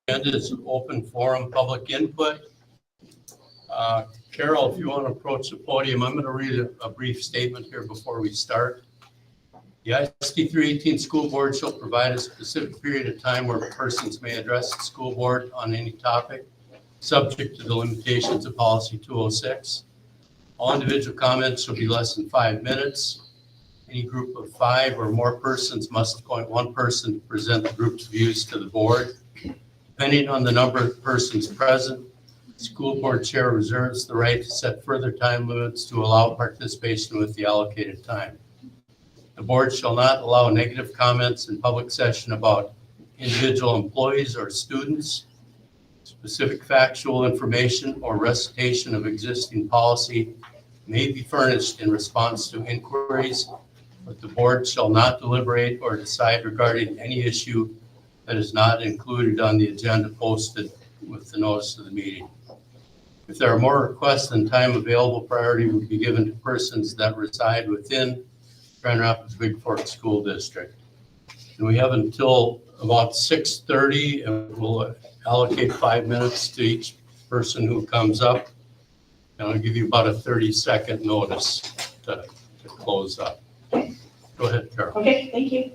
Agenda is open forum public input. Carol, if you want to approach the podium, I'm going to read a brief statement here before we start. The ISD 318 School Board shall provide a specific period of time where persons may address the school board on any topic, subject to the limitations of Policy 206. All individual comments shall be less than 5 minutes. Any group of 5 or more persons must appoint one person to present the group's views to the board. Depending on the number of persons present, the school board chair reserves the right to set further time limits to allow participation with the allocated time. The board shall not allow negative comments in public session about individual employees or students. Specific factual information or recitation of existing policy may be furnished in response to inquiries, but the board shall not deliberate or decide regarding any issue that is not included on the agenda posted with the notice of the meeting. If there are more requests than time available, priority will be given to persons that reside within Grand Rapids Big Fork School District. And we have until about 6:30, and we'll allocate 5 minutes to each person who comes up. And I'll give you about a 30-second notice to close up. Go ahead, Carol. Okay, thank you.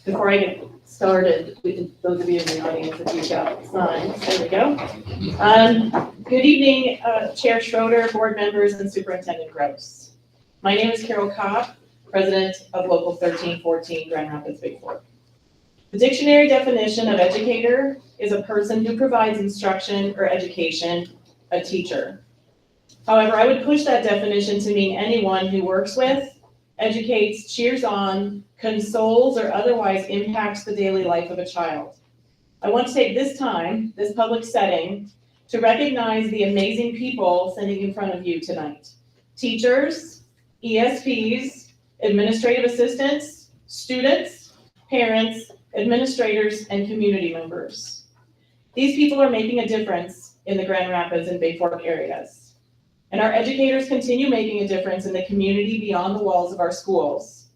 Before I get started, those of you in the audience, if you've got signs, there we go. Good evening, Chair Schroeder, board members, and Superintendent Gross. My name is Carol Kopp, President of Local 1314 Grand Rapids Big Fork. The dictionary definition of educator is a person who provides instruction or education, a teacher. However, I would push that definition to mean anyone who works with, educates, cheers on, consoles, or otherwise impacts the daily life of a child. I want to take this time, this public setting, to recognize the amazing people sitting in front of you tonight. Teachers, ESPs, administrative assistants, students, parents, administrators, and community members. These people are making a difference in the Grand Rapids and Bay Fork areas. And our educators continue making a difference in the community beyond the walls of our schools.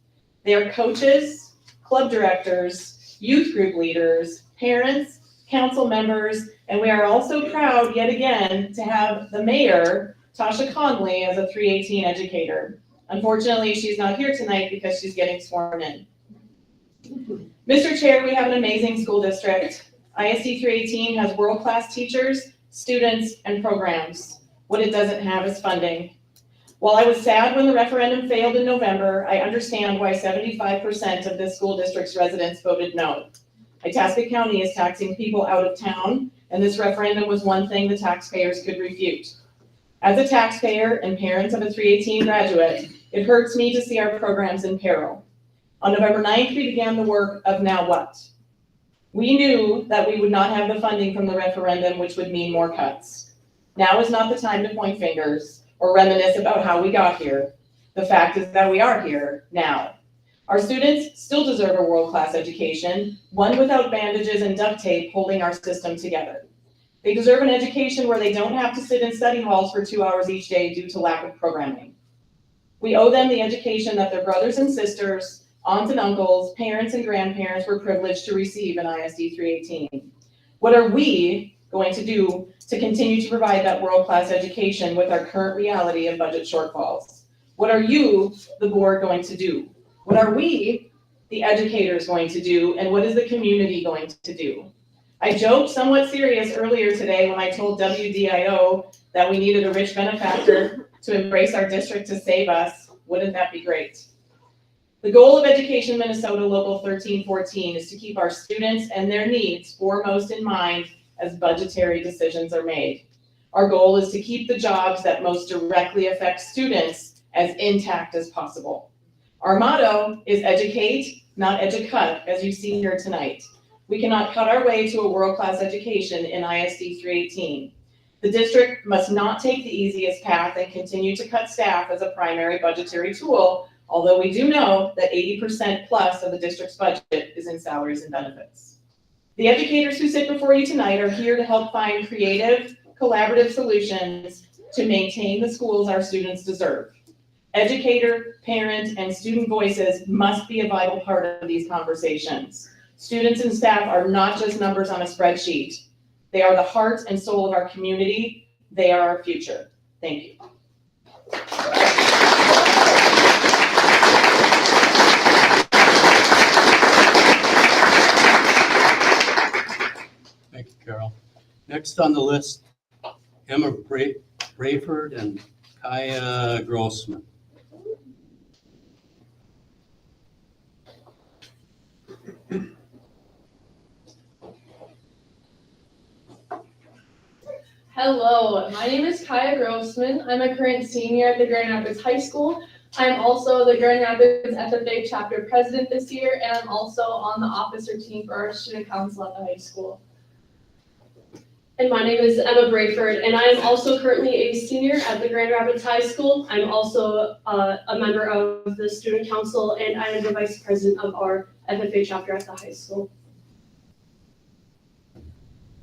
They are coaches, club directors, youth group leaders, parents, council members, and we are also proud yet again to have the mayor, Tasha Conley, as a 318 educator. Unfortunately, she's not here tonight because she's getting sworn in. Mr. Chair, we have an amazing school district. ISD 318 has world-class teachers, students, and programs. What it doesn't have is funding. While I was sad when the referendum failed in November, I understand why 75% of this school district's residents voted no. Itasca County is taxing people out of town, and this referendum was one thing the taxpayers could refute. As a taxpayer and parent of a 318 graduate, it hurts me to see our programs in peril. On November 9th, we began the work of now what? We knew that we would not have the funding from the referendum, which would mean more cuts. Now is not the time to point fingers or reminisce about how we got here. The fact is that we are here now. Our students still deserve a world-class education, one without bandages and duct tape holding our system together. They deserve an education where they don't have to sit in study halls for 2 hours each day due to lack of programming. We owe them the education that their brothers and sisters, aunts and uncles, parents and grandparents were privileged to receive in ISD 318. What are we going to do to continue to provide that world-class education with our current reality of budget shortfalls? What are you, the board, going to do? What are we, the educators, going to do? And what is the community going to do? I joked somewhat serious earlier today when I told WDIO that we needed a rich benefactor to embrace our district to save us. Wouldn't that be great? The goal of Education Minnesota Local 1314 is to keep our students and their needs foremost in mind as budgetary decisions are made. Our goal is to keep the jobs that most directly affect students as intact as possible. Our motto is educate, not educut, as you've seen here tonight. We cannot cut our way to a world-class education in ISD 318. The district must not take the easiest path and continue to cut staff as a primary budgetary tool, although we do know that 80% plus of the district's budget is in salaries and benefits. The educators who sit before you tonight are here to help find creative, collaborative solutions to maintain the schools our students deserve. Educator, parent, and student voices must be a vital part of these conversations. Students and staff are not just numbers on a spreadsheet. They are the heart and soul of our community. They are our future. Thank you. Thank you, Carol. Next on the list, Emma Brayford and Kaya Grossman. Hello, my name is Kaya Grossman. I'm a current senior at the Grand Rapids High School. I'm also the Grand Rapids FFA chapter president this year, and I'm also on the officer team for our student council at the high school. And my name is Emma Brayford, and I am also currently a senior at the Grand Rapids High School. I'm also a member of the student council, and I am the vice president of our FFA chapter at the high school.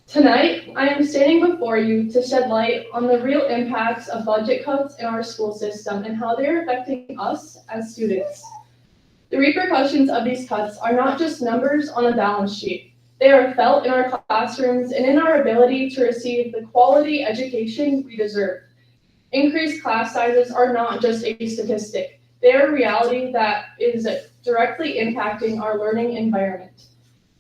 Tonight, I am standing before you to shed light on the real impacts of budget cuts in our school system and how they are affecting us as students. The repercussions of these cuts are not just numbers on a balance sheet. They are felt in our classrooms and in our ability to receive the quality education we deserve. Increased class sizes are not just a statistic. They are a reality that is directly impacting our learning environment.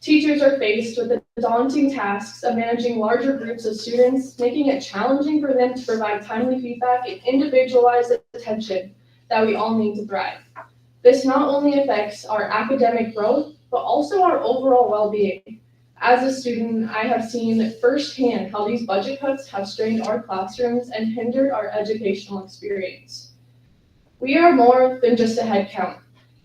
Teachers are faced with the daunting tasks of managing larger groups of students, making it challenging for them to provide timely feedback and individualized attention that we all need to thrive. This not only affects our academic growth, but also our overall well-being. As a student, I have seen firsthand how these budget cuts have strained our classrooms and hindered our educational experience. We are more than just a head count.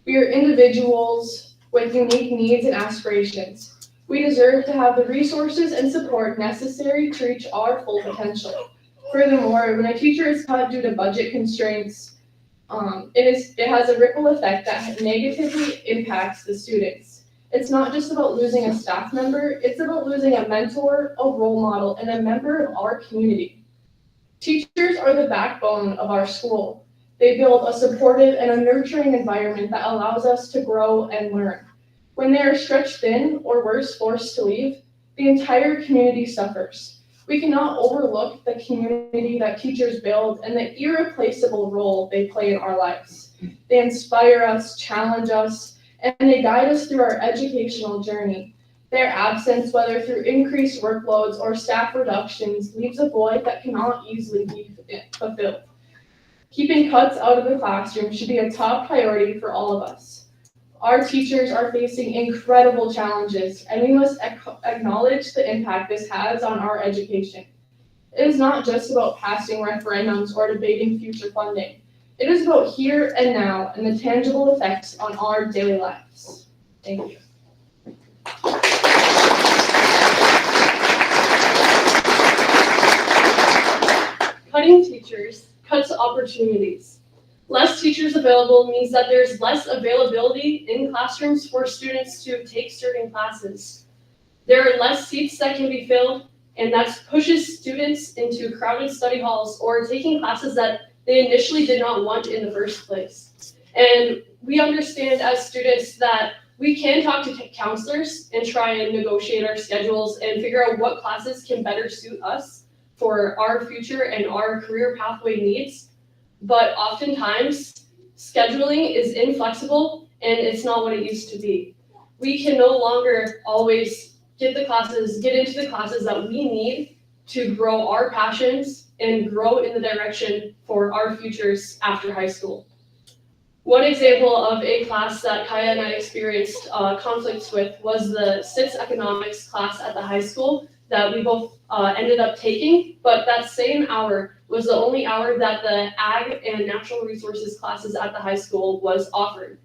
We are individuals with unique needs and aspirations. We deserve to have the resources and support necessary to reach our full potential. Furthermore, when a teacher is cut due to budget constraints, it has a ripple effect that negatively impacts the students. It's not just about losing a staff member, it's about losing a mentor, a role model, and a member of our community. Teachers are the backbone of our school. They build a supportive and a nurturing environment that allows us to grow and learn. When they are stretched thin, or worse, forced to leave, the entire community suffers. We cannot overlook the community that teachers build and the irreplaceable role they play in our lives. They inspire us, challenge us, and they guide us through our educational journey. Their absence, whether through increased workloads or staff reductions, leaves a void that cannot easily be fulfilled. Keeping cuts out of the classroom should be a top priority for all of us. Our teachers are facing incredible challenges, and we must acknowledge the impact this has on our education. It is not just about passing referendums or debating future funding. It is about here and now and the tangible effects on our daily lives. Thank you. Cutting teachers cuts opportunities. Less teachers available means that there's less availability in classrooms for students to take certain classes. There are less seats that can be filled, and that pushes students into crowded study halls or taking classes that they initially did not want in the first place. And we understand as students that we can talk to counselors and try and negotiate our schedules and figure out what classes can better suit us for our future and our career pathway needs. But oftentimes, scheduling is inflexible and it's not what it used to be. We can no longer always get into the classes that we need to grow our passions and grow in the direction for our futures after high school. One example of a class that Kaya and I experienced conflicts with was the SITS economics class at the high school that we both ended up taking, but that same hour was the only hour that the ag and natural resources classes at the high school was offered.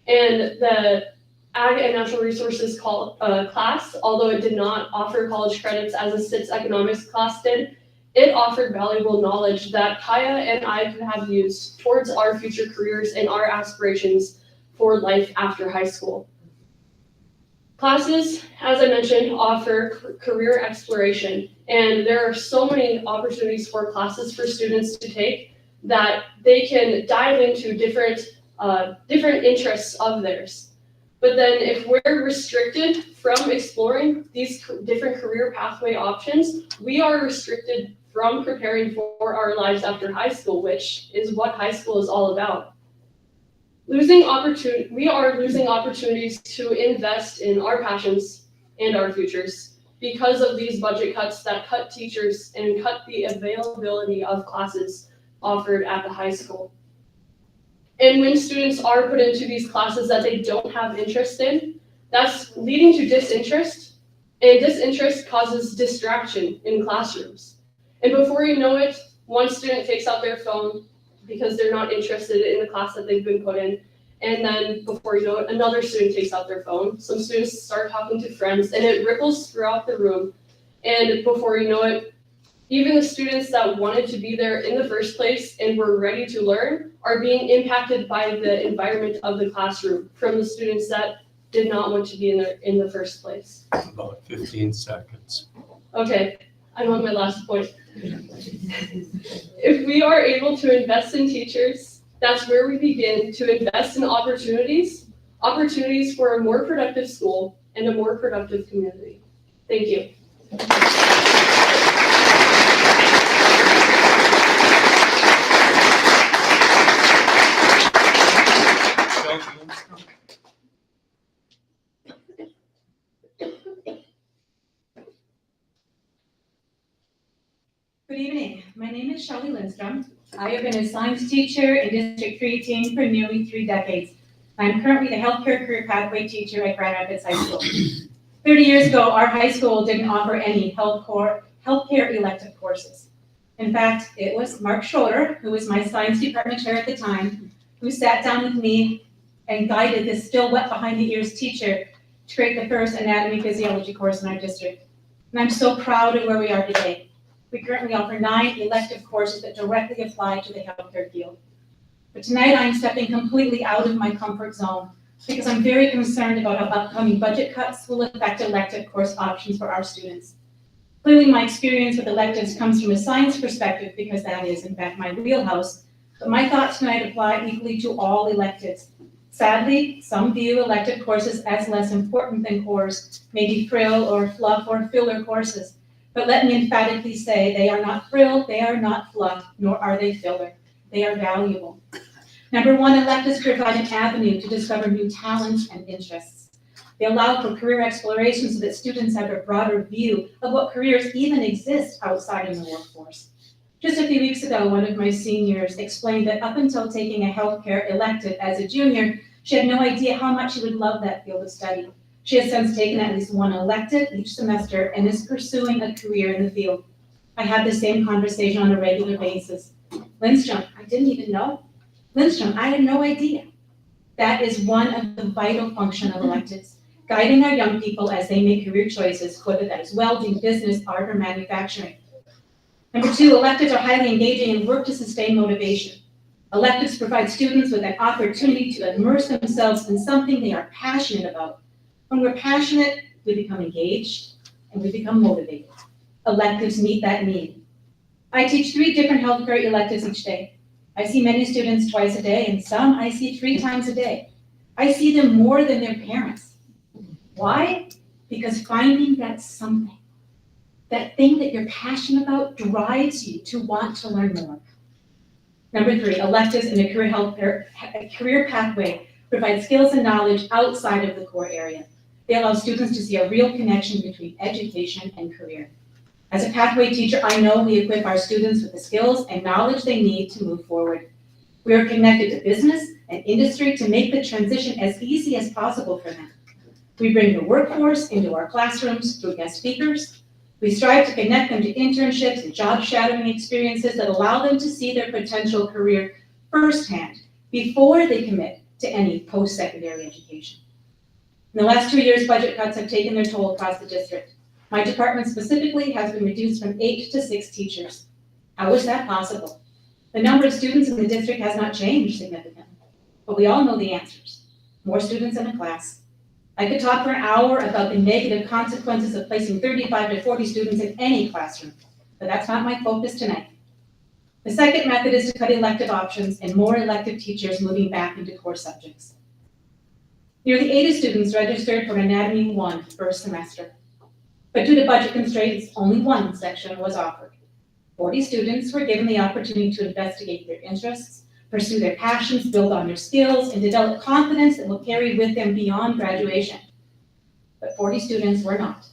And the ag and natural resources class, although it did not offer college credits as a SITS economics class did, it offered valuable knowledge that Kaya and I could have used towards our future careers and our aspirations for life after high school. Classes, as I mentioned, offer career exploration, and there are so many opportunities for classes for students to take that they can dive into different interests of theirs. But then if we're restricted from exploring these different career pathway options, we are restricted from preparing for our lives after high school, which is what high school is all about. We are losing opportunities to invest in our passions and our futures because of these budget cuts that cut teachers and cut the availability of classes offered at the high school. And when students are put into these classes that they don't have interest in, that's leading to disinterest, and disinterest causes distraction in classrooms. And before you know it, one student takes out their phone because they're not interested in the class that they've been put in, and then before you know it, another student takes out their phone. Some students start talking to friends, and it ripples throughout the room. And before you know it, even the students that wanted to be there in the first place and were ready to learn are being impacted by the environment of the classroom from the students that did not want to be in the first place. About 15 seconds. Okay, I'm on my last point. If we are able to invest in teachers, that's where we begin to invest in opportunities for a more productive school and a more productive community. Thank you. Good evening. My name is Shelley Lindstrom. I have been a science teacher in District 318 for nearly 3 decades. I am currently the healthcare career pathway teacher at Grand Rapids High School. 30 years ago, our high school didn't offer any healthcare elective courses. In fact, it was Mark Schroeder, who was my science department chair at the time, who sat down with me and guided this still wet behind the ears teacher to create the first anatomy physiology course in our district. And I'm so proud of where we are today. We currently offer 9 elective courses that directly apply to the healthcare field. But tonight I'm stepping completely out of my comfort zone because I'm very concerned about how upcoming budget cuts will affect elective course options for our students. Clearly my experience with electives comes from a science perspective because that is in fact my wheelhouse, but my thoughts tonight apply equally to all electives. Sadly, some view elective courses as less important than cores, maybe frill or fluff or filler courses. But let me emphatically say they are not frill, they are not fluff, nor are they filler. They are valuable. Number 1, electives provide an avenue to discover new talents and interests. They allow for career exploration so that students have a broader view of what careers even exist outside in the workforce. Just a few weeks ago, one of my seniors explained that up until taking a healthcare elective as a junior, she had no idea how much she would love that field of study. She has since taken at least 1 elective each semester and is pursuing a career in the field. I have the same conversation on a regular basis. Lindstrom, I didn't even know. Lindstrom, I had no idea. That is one of the vital functions of electives, guiding our young people as they make career choices, whether that is welding, business, art, or manufacturing. Number 2, electives are highly engaging and work to sustain motivation. Electives provide students with an opportunity to immerse themselves in something they are passionate about. When we're passionate, we become engaged and we become motivated. Electives meet that need. I teach 3 different healthcare electives each day. I see many students twice a day and some I see 3 times a day. I see them more than their parents. Why? Because finding that something, that thing that you're passionate about drives you to want to learn more. Number 3, electives in a career pathway provide skills and knowledge outside of the core area. They allow students to see a real connection between education and career. As a pathway teacher, I know we equip our students with the skills and knowledge they need to move forward. We are connected to business and industry to make the transition as easy as possible for them. We bring the workforce into our classrooms through guest speakers. We strive to connect them to internships and job shadowing experiences that allow them to see their potential career firsthand before they commit to any post-secondary education. In the last 2 years, budget cuts have taken their toll across the district. My department specifically has been reduced from 8 to 6 teachers. How is that possible? The number of students in the district has not changed significantly, but we all know the answers. More students in a class. I could talk for an hour about the negative consequences of placing 35 to 40 students in any classroom, but that's not my focus tonight. The second method is to cut elective options and more elective teachers moving back into core subjects. Nearly 80 students registered for Meeting-1 first semester. But due to budget constraints, only one section was offered. 40 students were given the opportunity to investigate their interests, pursue their passions, build on their skills, and develop confidence that will carry with them beyond graduation. But 40 students were not.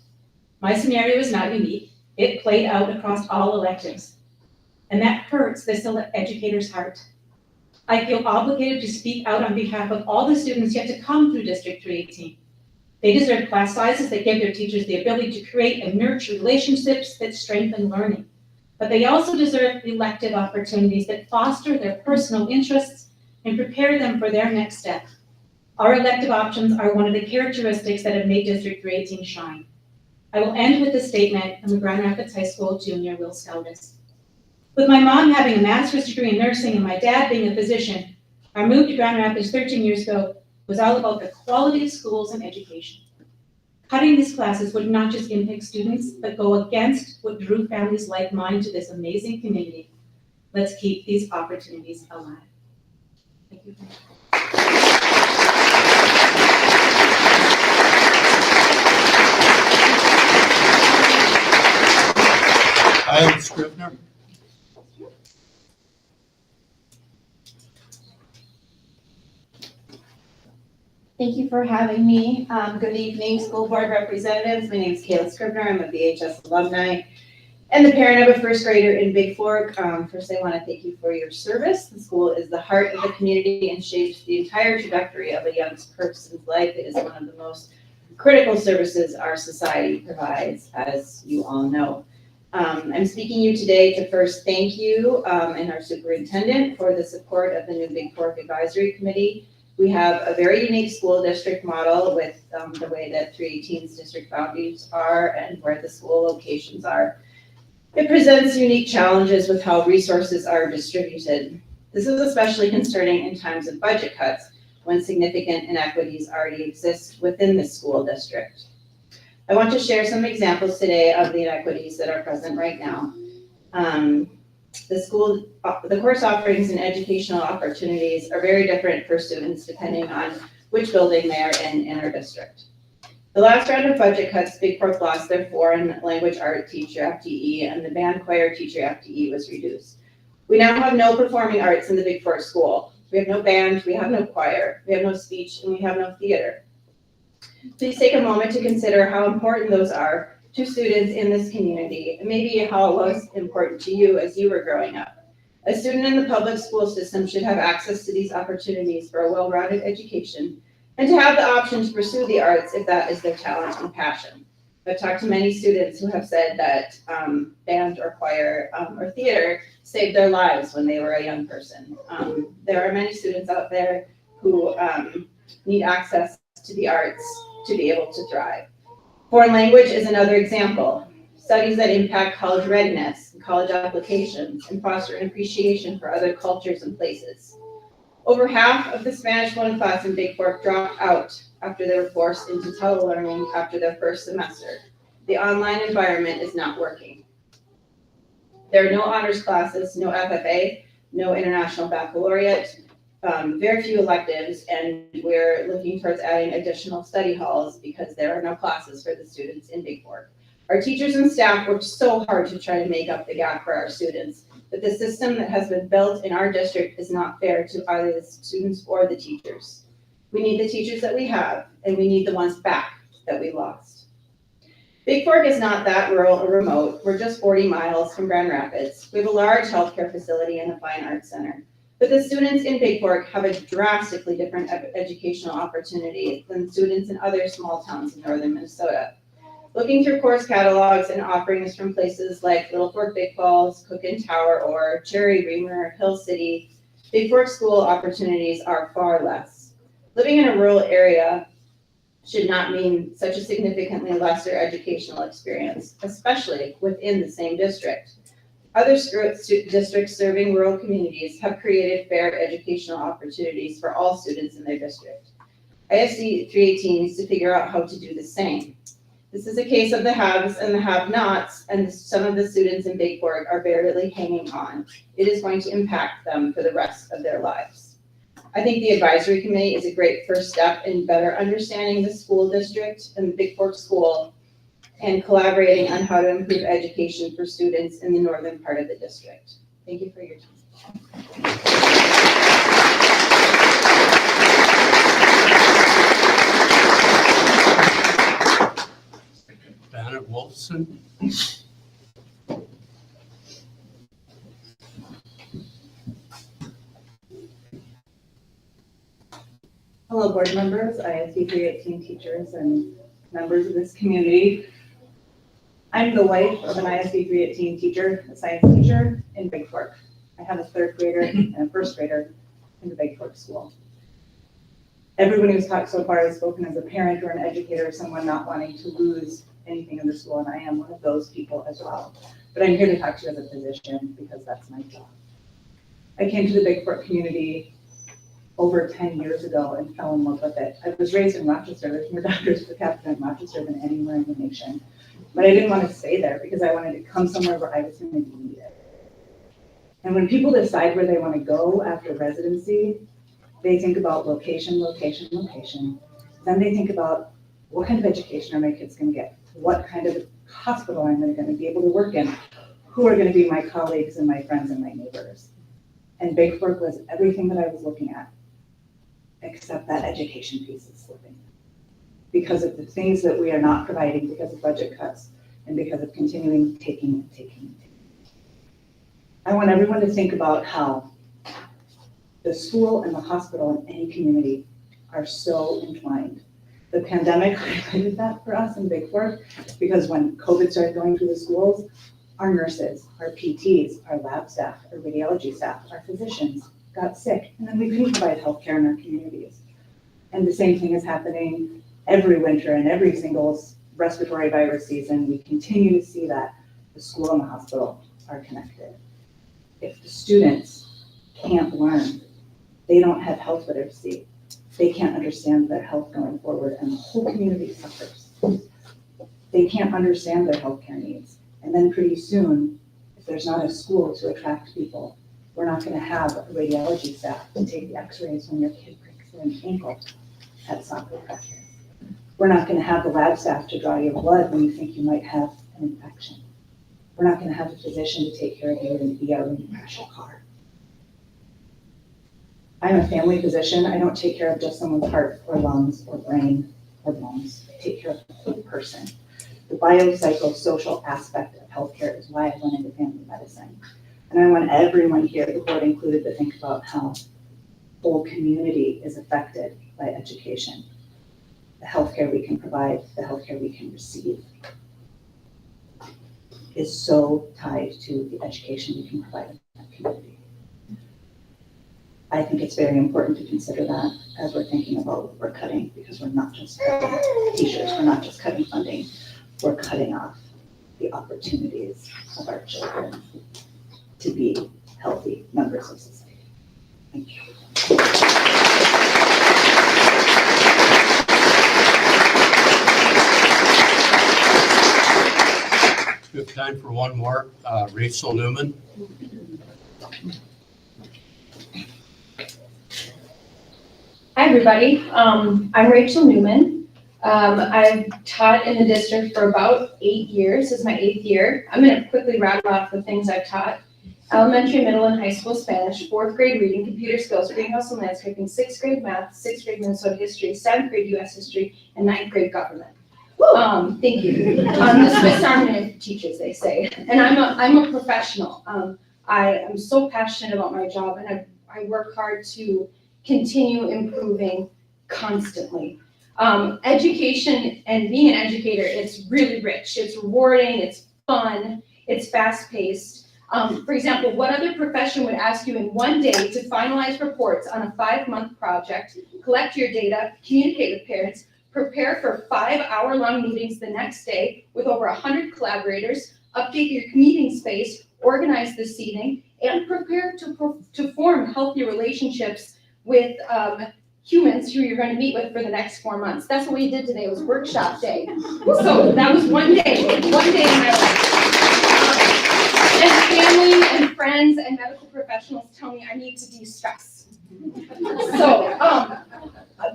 My scenario is not unique. It played out across all electives. And that hurts this educator's heart. I feel obligated to speak out on behalf of all the students yet to come through District 318. They deserve class sizes that give their teachers the ability to create and nurture relationships that strengthen learning. But they also deserve elective opportunities that foster their personal interests and prepare them for their next step. Our elective options are one of the characteristics that have made District 318 shine. I will end with a statement from the Grand Rapids High School junior Will Scoudis. With my mom having a master's degree in nursing and my dad being a physician, our move to Grand Rapids 13 years ago was all about the quality of schools and education. Cutting these classes would not just impact students, but go against what drew families like mine to this amazing community. Let's keep these opportunities alive. Thank you. I am Scrivener. Thank you for having me. Good evening, school board representatives. My name is Kayla Scribner. I'm a VHS alumni and the parent of a first grader in Big Fork. First, I want to thank you for your service. The school is the heart of the community and shapes the entire trajectory of a young person's life. It is one of the most critical services our society provides, as you all know. I'm speaking you today to first thank you and our superintendent for the support of the new Big Fork Advisory Committee. We have a very unique school district model with the way that 318's district boundaries are and where the school locations are. It presents unique challenges with how resources are distributed. This is especially concerning in times of budget cuts when significant inequities already exist within the school district. I want to share some examples today of the inequities that are present right now. The course offerings and educational opportunities are very different for students depending on which building they are in our district. The last round of budget cuts, Big Fork lost their foreign language art teacher FTE and the band choir teacher FTE was reduced. We now have no performing arts in the Big Fork school. We have no band, we have no choir, we have no speech, and we have no theater. Please take a moment to consider how important those are to students in this community, and maybe how it was important to you as you were growing up. A student in the public school system should have access to these opportunities for a well-rounded education and to have the option to pursue the arts if that is their talent and passion. I've talked to many students who have said that band or choir or theater saved their lives when they were a young person. There are many students out there who need access to the arts to be able to thrive. Foreign language is another example. Studies that impact college readiness and college applications and foster an appreciation for other cultures and places. Over half of the Spanish 1 class in Big Fork dropped out after they were forced into telelearning after their first semester. The online environment is not working. There are no honors classes, no FFA, no international baccalaureate, very few electives, and we're looking towards adding additional study halls because there are no classes for the students in Big Fork. Our teachers and staff work so hard to try to make up the gap for our students, but the system that has been built in our district is not fair to either the students or the teachers. We need the teachers that we have, and we need the ones back that we lost. Big Fork is not that rural or remote. We're just 40 miles from Grand Rapids. We have a large healthcare facility and a fine arts center. But the students in Big Fork have a drastically different educational opportunity than students in other small towns in northern Minnesota. Looking through course catalogs and offerings from places like Little Fork Big Falls, Cook and Tower, or Cherry, Reamer, Hill City, Big Fork school opportunities are far less. Living in a rural area should not mean such a significantly lesser educational experience, especially within the same district. Other districts serving rural communities have created fair educational opportunities for all students in their district. ISD 318 needs to figure out how to do the same. This is a case of the haves and the have-nots, and some of the students in Big Fork are barely hanging on. It is going to impact them for the rest of their lives. I think the advisory committee is a great first step in better understanding the school district and the Big Fork School and collaborating on how to improve education for students in the northern part of the district. Thank you for your time. Banner Wolfson. Hello, board members, ISD 318 teachers, and members of this community. I'm the wife of an ISD 318 teacher, a science teacher in Big Fork. I have a third grader and a first grader in the Big Fork school. Everyone who's talked so far has spoken as a parent or an educator, someone not wanting to lose anything in the school, and I am one of those people as well. But I'm here to talk to you as a physician because that's my job. I came to the Big Fork community over 10 years ago and fell in love with it. I was raised in Rochester. There's more doctors per capita in Rochester than anywhere in the nation. But I didn't want to stay there because I wanted to come somewhere where I was going to be needed. And when people decide where they want to go after residency, they think about location, location, location. Then they think about what kind of education are my kids going to get? What kind of hospital am I going to be able to work in? Who are going to be my colleagues and my friends and my neighbors? And Big Fork was everything that I was looking at, except that education piece is slipping because of the things that we are not providing because of budget cuts and because of continuing taking and taking and taking. I want everyone to think about how the school and the hospital in any community are so entwined. The pandemic highlighted that for us in Big Fork because when COVID started going through the schools, our nurses, our PTs, our lab staff, our radiology staff, our physicians got sick, and then we couldn't provide healthcare in our communities. And the same thing is happening every winter and every single respiratory virus season. We continue to see that the school and the hospital are connected. If the students can't learn, they don't have health literacy, they can't understand their health going forward, and the whole community suffers. They can't understand their healthcare needs. And then pretty soon, if there's not a school to attract people, we're not going to have a radiology staff to take the x-rays when your kid breaks an ankle at soccer practice. We're not going to have the lab staff to draw your blood when you think you might have an infection. We're not going to have a physician to take care of you in the ER when you crash your car. I'm a family physician. I don't take care of just someone's heart or lungs or brain or bones. I take care of the whole person. The biopsychosocial aspect of healthcare is why I went into family medicine. And I want everyone here, the board included, to think about how the whole community is affected by education. The healthcare we can provide, the healthcare we can receive is so tied to the education we can provide in that community. I think it's very important to consider that as we're thinking about what we're cutting, because we're not just cutting teachers, we're not just cutting funding, we're cutting off the opportunities of our children to be healthy members of society. Thank you. We have time for one more. Rachel Newman. Hi, everybody. I'm Rachel Newman. I've taught in the district for about 8 years. This is my 8th year. I'm going to quickly rattle off the things I've taught. Elementary, middle, and high school Spanish, 4th grade reading, computer skills, greenhouse and landscaping, 6th grade math, 6th grade Minnesota history, 7th grade U.S. history, and 9th grade government. Thank you. The Swiss Army teachers, they say. And I'm a professional. I am so passionate about my job, and I work hard to continue improving constantly. Education and being an educator, it's really rich. It's rewarding, it's fun, it's fast-paced. For example, what other profession would ask you in one day to finalize reports on a 5-month project, collect your data, communicate with parents, prepare for 5-hour-long meetings the next day with over 100 collaborators, update your meeting space, organize the seating, and prepare to form healthy relationships with humans who you're going to meet with for the next 4 months. That's what we did today. It was workshop day. So that was one day in my life. And family and friends and medical professionals tell me I need to de-stress. So,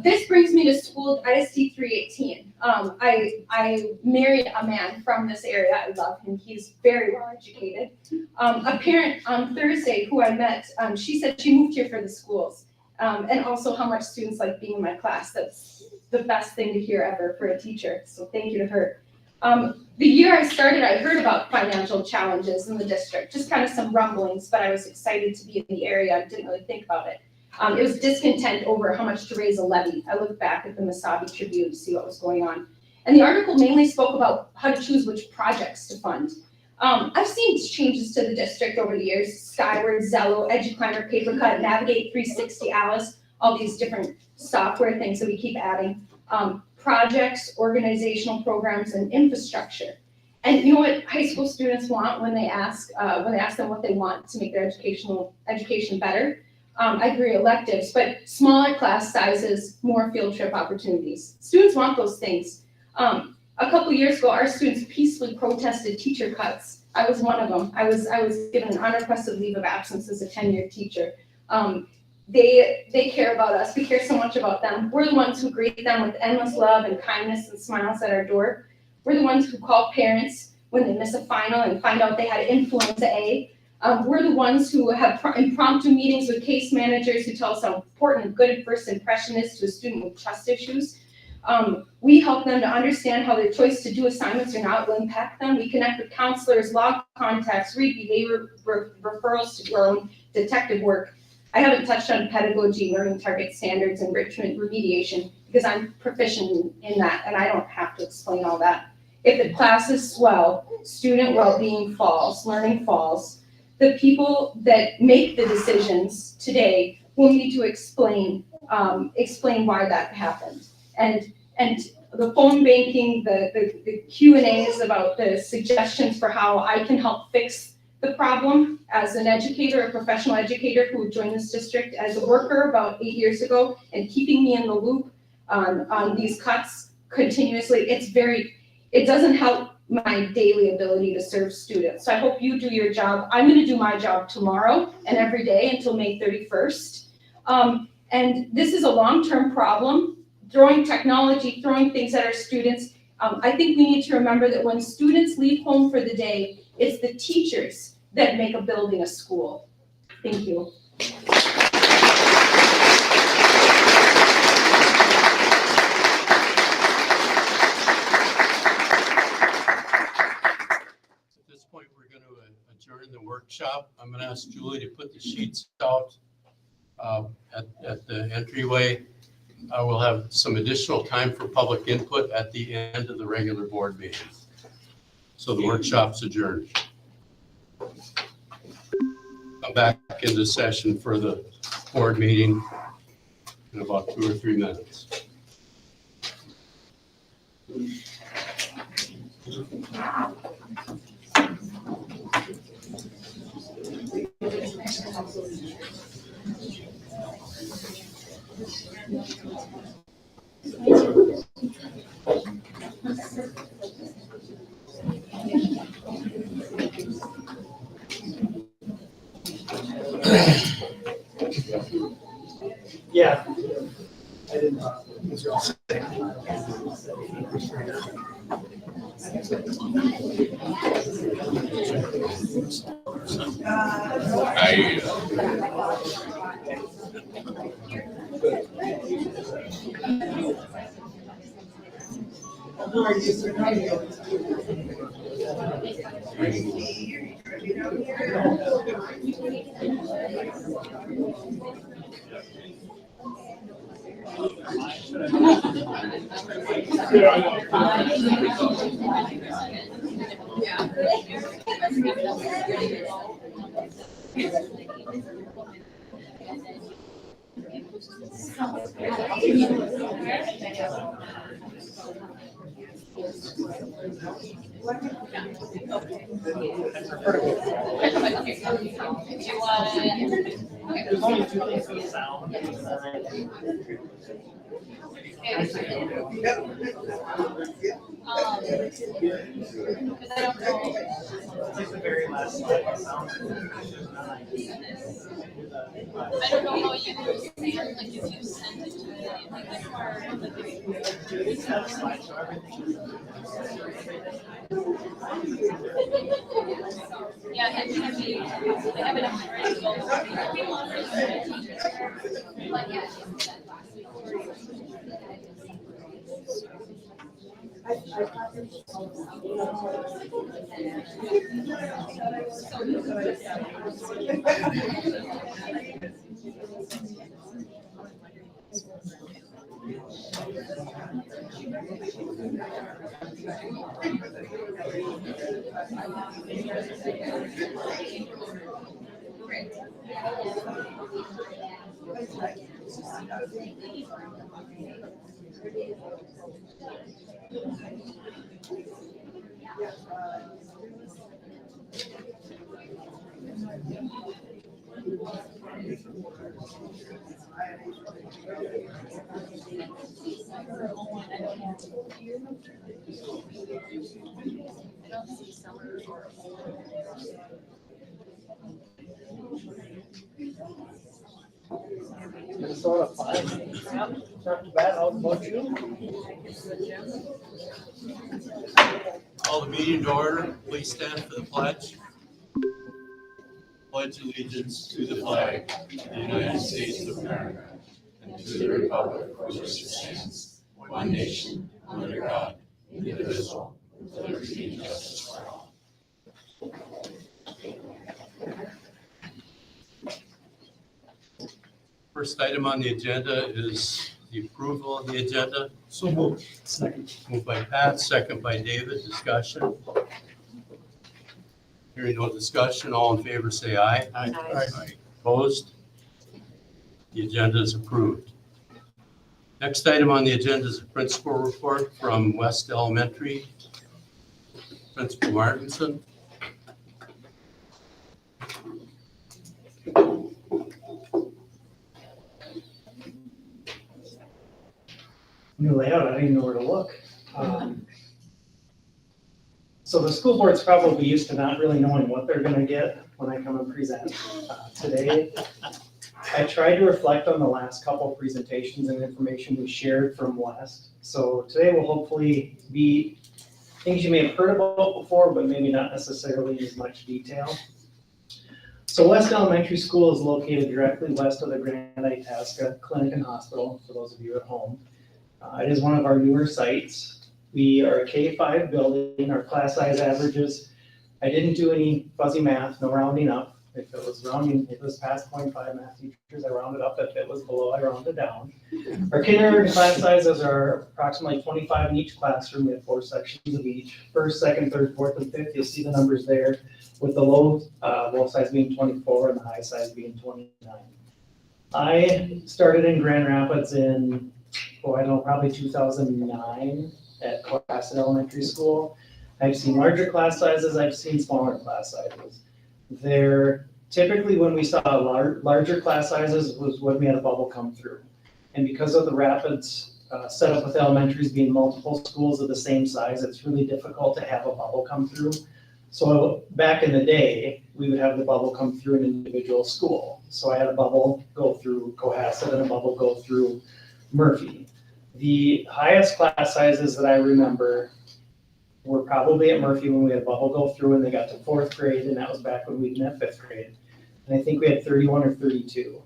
this brings me to school ISD 318. I married a man from this area. I love him. He's very well educated. A parent on Thursday who I met, she said she moved here for the schools, and also how much students like being in my class. That's the best thing to hear ever for a teacher. So thank you to her. The year I started, I heard about financial challenges in the district, just kind of some rumblings, but I was excited to be in the area. I didn't really think about it. It was discontent over how much to raise a levy. I looked back at the Mesabi Tribune to see what was going on. And the article mainly spoke about how to choose which projects to fund. I've seen changes to the district over the years: Skyward, Zello, EduClimber, PaperCut, Navigate 360, Alice, all these different software things that we keep adding. Projects, organizational programs, and infrastructure. And you know what high school students want when they ask them what they want to make their education better? I agree, electives, but smaller class sizes, more field trip opportunities. Students want those things. A couple years ago, our students peacefully protested teacher cuts. I was one of them. I was given an unrequested leave of absence as a tenured teacher. They care about us. We care so much about them. We're the ones who greet them with endless love and kindness and smiles at our door. We're the ones who call parents when they miss a final and find out they had influenza A. We're the ones who have impromptu meetings with case managers who tell us how important and good a first impression is to a student with trust issues. We help them to understand how their choice to do assignments or not will impact them. We connect with counselors, log contacts, read behavior referrals to do our own detective work. I haven't touched on pedagogy, learning target standards, enrichment, remediation, because I'm proficient in that and I don't have to explain all that. If the classes swell, student well-being falls, learning falls, the people that make the decisions today will need to explain why that happened. And the phone banking, the Q&As about the suggestions for how I can help fix the problem as an educator, a professional educator who joined this district as a worker about 8 years ago, and keeping me in the loop on these cuts continuously, it doesn't help my daily ability to serve students. So I hope you do your job. I'm going to do my job tomorrow and every day until May 31st. And this is a long-term problem, throwing technology, throwing things at our students. I think we need to remember that when students leave home for the day, it's the teachers that make a building a school. Thank you. At this point, we're going to adjourn the workshop. I'm going to ask Julie to put the sheets out at the entryway. I will have some additional time for public input at the end of the regular board meeting. So the workshop's adjourned. Come back into session for the board meeting in about 2 or 3 minutes. Yeah. I didn't. These are all set. There's only 2 things for the sound. It's like the very last slide. Sound. I don't know how you do send, like if you send it to me, like the card. Yeah, it can be, I have enough friends go. But yeah, she said last week. Minnesota 5. Not too bad. How about you? Call the meeting to order. Please stand for the pledge. Pledge allegiance to the flag of the United States of America and to the republic for which it stands, one nation, under God, indivisible, with liberty and justice for all. First item on the agenda is the approval of the agenda. So moved. Second. Moved by Pat, second by David. Discussion. Hearing no discussion, all in favor say aye. Aye. Opposed? The agenda is approved. Next item on the agenda is a principal report from West Elementary. Principal Martinson. New layout, I didn't even know where to look. So the school board's probably used to not really knowing what they're gonna get when I come and present. Today, I tried to reflect on the last couple of presentations and information we shared from West. So today will hopefully be things you may have heard about before, but maybe not necessarily in as much detail. So West Elementary School is located directly west of the Grand Itasca Clinic and Hospital, for those of you at home. It is one of our newer sites. We are a K-5 building. Our class size averages, I didn't do any fuzzy math, no rounding up. If it was rounding, if it was past 0.5 math teachers, I rounded up. If it was below, I rounded down. Our kindergarten class sizes are approximately 25 in each classroom. We have 4 sections of each. First, second, third, fourth, and fifth. You'll see the numbers there, with the low size being 24 and the high size being 29. I started in Grand Rapids in, I don't know, probably 2009 at Class Elementary School. I've seen larger class sizes, I've seen smaller class sizes. They're typically, when we saw larger class sizes was when we had a bubble come through. And because of the Rapids setup with elementaries being multiple schools of the same size, it's really difficult to have a bubble come through. So back in the day, we would have the bubble come through an individual school. So I had a bubble go through Cohasset and a bubble go through Murphy. The highest class sizes that I remember were probably at Murphy when we had a bubble go through and they got to 4th grade, and that was back when we didn't have 5th grade. And I think we had 31 or 32.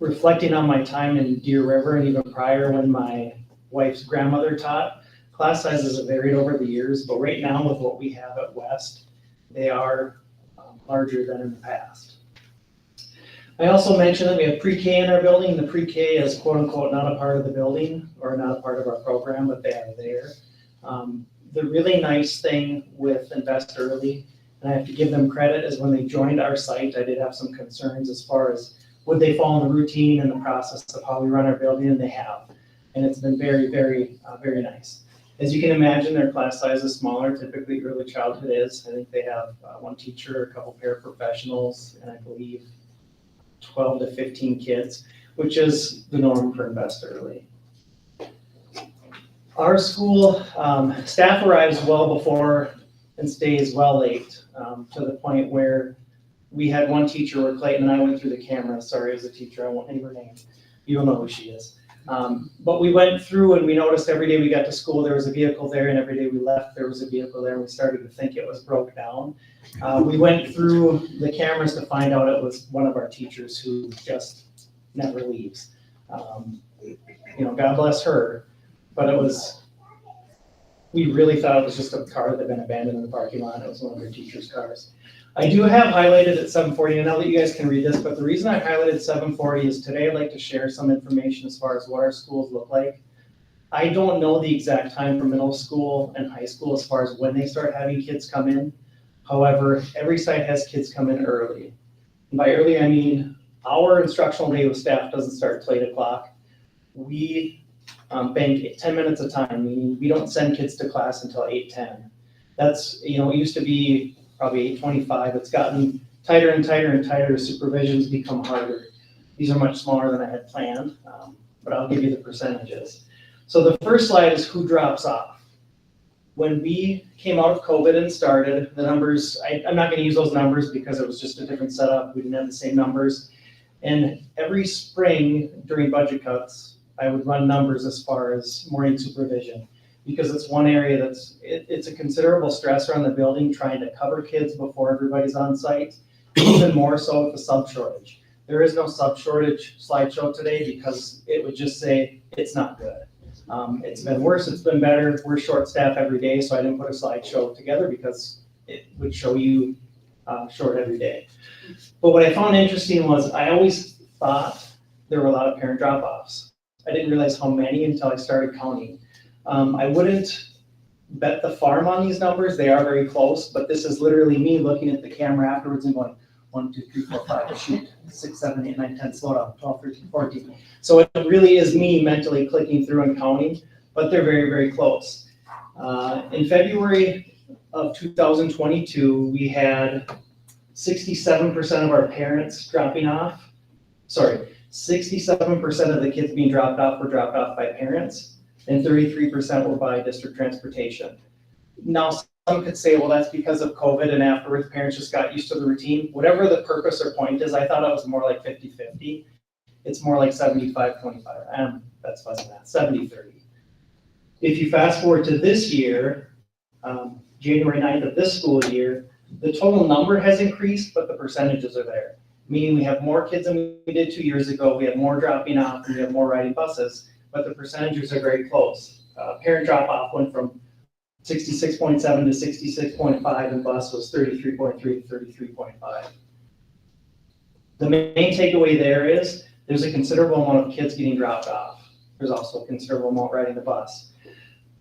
Reflecting on my time in Deer River and even prior when my wife's grandmother taught, class sizes have varied over the years, but right now with what we have at West, they are larger than in the past. I also mentioned that we have pre-K in our building. The pre-K is quote unquote not a part of the building or not a part of our program, but they are there. The really nice thing with Invest Early, and I have to give them credit, is when they joined our site, I did have some concerns as far as would they fall in the routine and the process of how we run our building, and they have. And it's been very, very, very nice. As you can imagine, their class size is smaller. Typically early childhood is. I think they have 1 teacher, a couple paraprofessionals, and I believe 12 to 15 kids, which is the norm for Invest Early. Our school staff arrives well before and stays well late, to the point where we had one teacher where Clayton and I went through the camera. Sorry, as a teacher, I won't name her name. You'll know who she is. But we went through and we noticed every day we got to school, there was a vehicle there, and every day we left, there was a vehicle there, and we started to think it was broke down. We went through the cameras to find out it was one of our teachers who just never leaves. God bless her, but we really thought it was just a car that had been abandoned in the parking lot. It was one of their teacher's cars. I do have highlighted at 740, and now that you guys can read this, but the reason I highlighted 740 is today I'd like to share some information as far as what our schools look like. I don't know the exact time for middle school and high school as far as when they start having kids come in. However, every site has kids come in early. And by early, I mean our instructional day with staff doesn't start till 8 o'clock. We bank 10 minutes of time, meaning we don't send kids to class until 8:10. That's, it used to be probably 8:25. It's gotten tighter and tighter and tighter as supervisions become harder. These are much smaller than I had planned, but I'll give you the percentages. So the first slide is who drops off. When we came out of COVID and started, the numbers, I'm not going to use those numbers because it was just a different setup. We didn't have the same numbers. And every spring during budget cuts, I would run numbers as far as morning supervision, because it's one area it's a considerable stressor on the building trying to cover kids before everybody's on site, even more so with the sub shortage. There is no sub shortage slideshow today because it would just say it's not good. It's been worse, it's been better. We're short staffed every day, so I didn't put a slideshow together because it would show you short every day. But what I found interesting was I always thought there were a lot of parent drop-offs. I didn't realize how many until I started counting. I wouldn't bet the farm on these numbers. They are very close, but this is literally me looking at the camera afterwards and going, 1, 2, 3, 4, 5, shoot, 6, 7, 8, 9, 10, slow down, 12, 13, 14. So it really is me mentally clicking through and counting, but they're very, very close. In February of 2022, we had 67% of our parents dropping off. 67% of the kids being dropped off were dropped off by parents, and 33% were by district transportation. Now, some could say, well, that's because of COVID and afterwards parents just got used to the routine. Whatever the purpose or point is, I thought it was more like 50-50. It's more like 75-25. That's fuzzy math, 70-30. If you fast forward to this year, January 9th of this school year, the total number has increased, but the percentages are there. Meaning we have more kids than we did 2 years ago, we have more dropping off, and we have more riding buses, but the percentages are very close. Parent drop-off went from 66.7 to 66.5, and bus was 33.3 to 33.5. The main takeaway there is there's a considerable amount of kids getting dropped off. There's also a considerable amount riding the bus.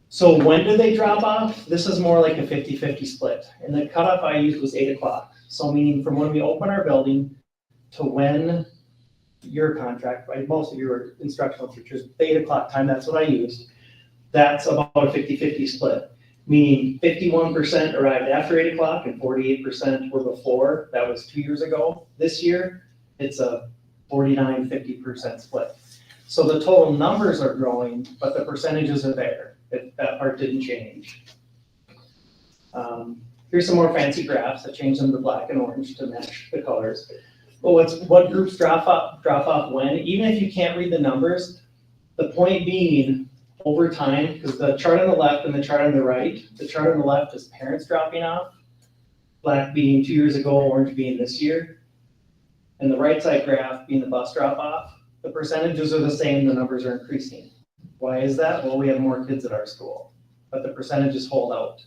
So when do they drop off? This is more like a 50-50 split. And the cutoff I used was 8 o'clock. So meaning from when we open our building to when your contract, right? Most of you are instructional teachers, 8 o'clock time, that's what I used. That's about a 50-50 split, meaning 51% arrived after 8 o'clock and 48% were before. That was 2 years ago. This year, it's a 49-50% split. So the total numbers are growing, but the percentages are there. That part didn't change. Here's some more fancy graphs. I changed them to black and orange to match the colors. But what groups drop off when? Even if you can't read the numbers, the point being, over time, because the chart on the left and the chart on the right, the chart on the left is parents dropping off, black being 2 years ago, orange being this year, and the right side graph being the bus drop off. The percentages are the same, the numbers are increasing. Why is that? Well, we have more kids at our school, but the percentages hold out.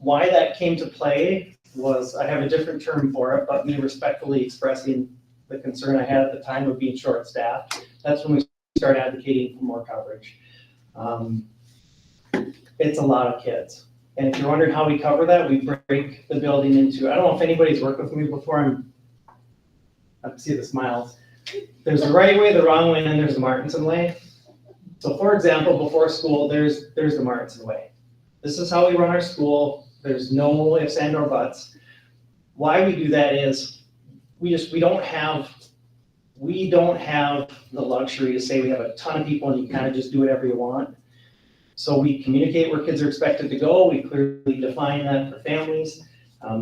Why that came to play was, I have a different term for it, but me respectfully expressing the concern I had at the time of being short-staffed. That's when we start advocating for more coverage. It's a lot of kids. And if you're wondering how we cover that, we break the building into, I don't know if anybody's worked with me before, I see the smiles. There's the right way, the wrong way, and then there's the Martinson way. So for example, before school, there's the Martinson way. This is how we run our school. There's no ifs and or buts. Why we do that is we don't have the luxury to say we have a ton of people and you kind of just do whatever you want. So we communicate where kids are expected to go. We clearly define that for families.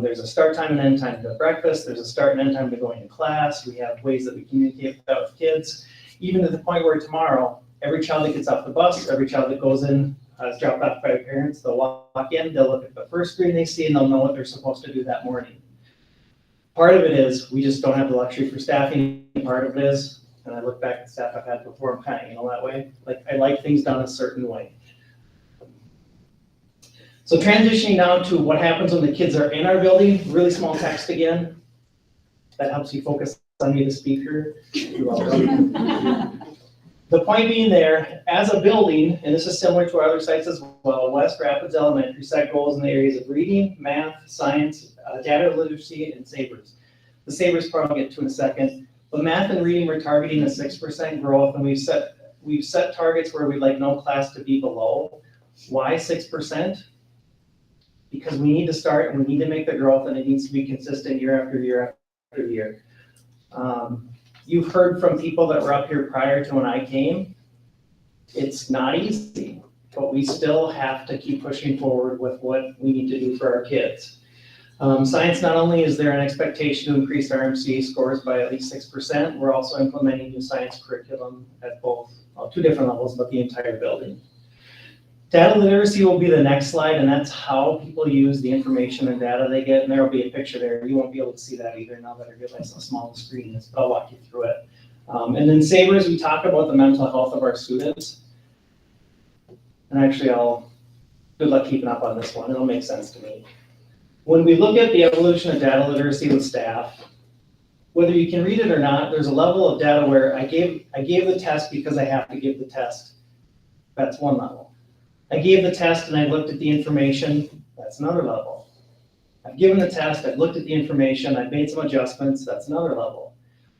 There's a start time and end time to breakfast. There's a start and end time to going to class. We have ways that we communicate with that with kids, even to the point where tomorrow, every child that gets off the bus, every child that goes in is dropped off by their parents. They'll walk in, they'll look at the first screen they see, and they'll know what they're supposed to do that morning. Part of it is we just don't have the luxury for staffing. Part of it is, and I look back at staff I've had before, I'm kind of anal that way. Like, I like things done a certain way. So transitioning down to what happens when the kids are in our building, really small text again. That helps you focus on me, the speaker. You're welcome. The point being there, as a building, and this is similar to our other sites as well, West Rapids Elementary set goals in the areas of reading, math, science, data literacy, and SABRES. The SABRES part I'll get to in a second. But math and reading, we're targeting a 6% growth, and we've set targets where we'd like no class to be below. Why 6%? Because we need to start and we need to make the growth, and it needs to be consistent year after year after year. You've heard from people that were up here prior to when I came. It's not easy, but we still have to keep pushing forward with what we need to do for our kids. Science, not only is there an expectation to increase our MCA scores by at least 6%, we're also implementing new science curriculum at both, two different levels, but the entire building. Data literacy will be the next slide, and that's how people use the information and data they get, and there will be a picture there. You won't be able to see that either now that I realize how small the screen is, but I'll walk you through it. And then SABRES, we talk about the mental health of our students. And actually, good luck keeping up on this one. It'll make sense to me. When we look at the evolution of data literacy with staff, whether you can read it or not, there's a level of data where I gave the test because I have to give the test. That's one level. I gave the test and I looked at the information. That's another level. I've given the test, I've looked at the information, I've made some adjustments. That's another level.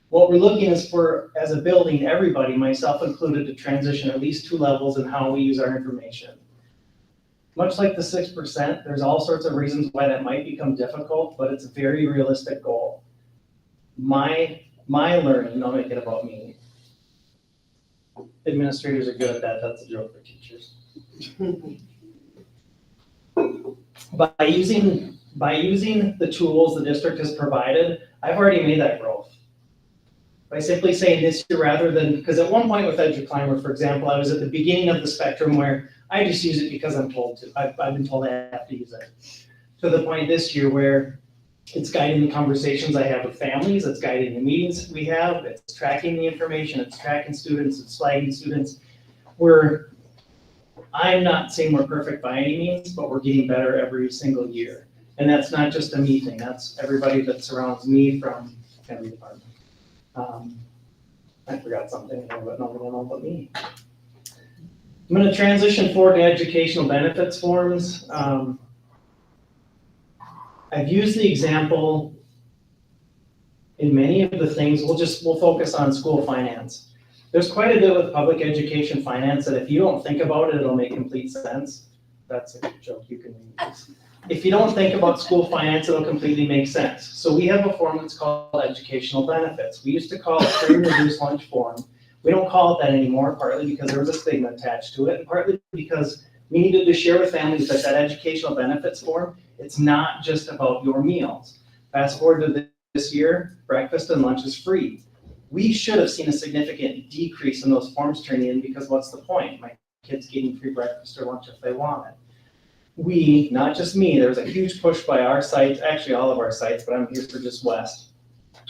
What we're looking is for, as a building, everybody, myself included, to transition at least 2 levels in how we use our information. Much like the 6%, there's all sorts of reasons why that might become difficult, but it's a very realistic goal. My learning, I'll make it about me. Administrators are good at that. That's a joke for teachers. By using the tools the district has provided, I've already made that growth. By simply saying this year rather than, because at one point with EduClimber, for example, I was at the beginning of the spectrum where I just use it because I'm told to. I've been told I have to use it. To the point this year where it's guiding the conversations I have with families, it's guiding the meetings we have, it's tracking the information, it's tracking students, it's flagging students. I'm not saying we're perfect by any means, but we're getting better every single year. And that's not just a me thing, that's everybody that surrounds me from every department. I forgot something, but nobody will know but me. I'm going to transition forward to educational benefits forms. I've used the example in many of the things. We'll focus on school finance. There's quite a bit with public education finance that if you don't think about it, it'll make complete sense. That's a joke you can use. If you don't think about school finance, it'll completely make sense. So we have a form that's called educational benefits. We used to call it free and reduced lunch form. We don't call it that anymore, partly because there was a stigma attached to it, and partly because we needed to share with families that educational benefits form, it's not just about your meals. Fast forward to this year, breakfast and lunch is free. We should have seen a significant decrease in those forms turning in because what's the point? My kids getting free breakfast or lunch if they want it. We, not just me, there was a huge push by our sites, actually all of our sites, but I'm here for just West.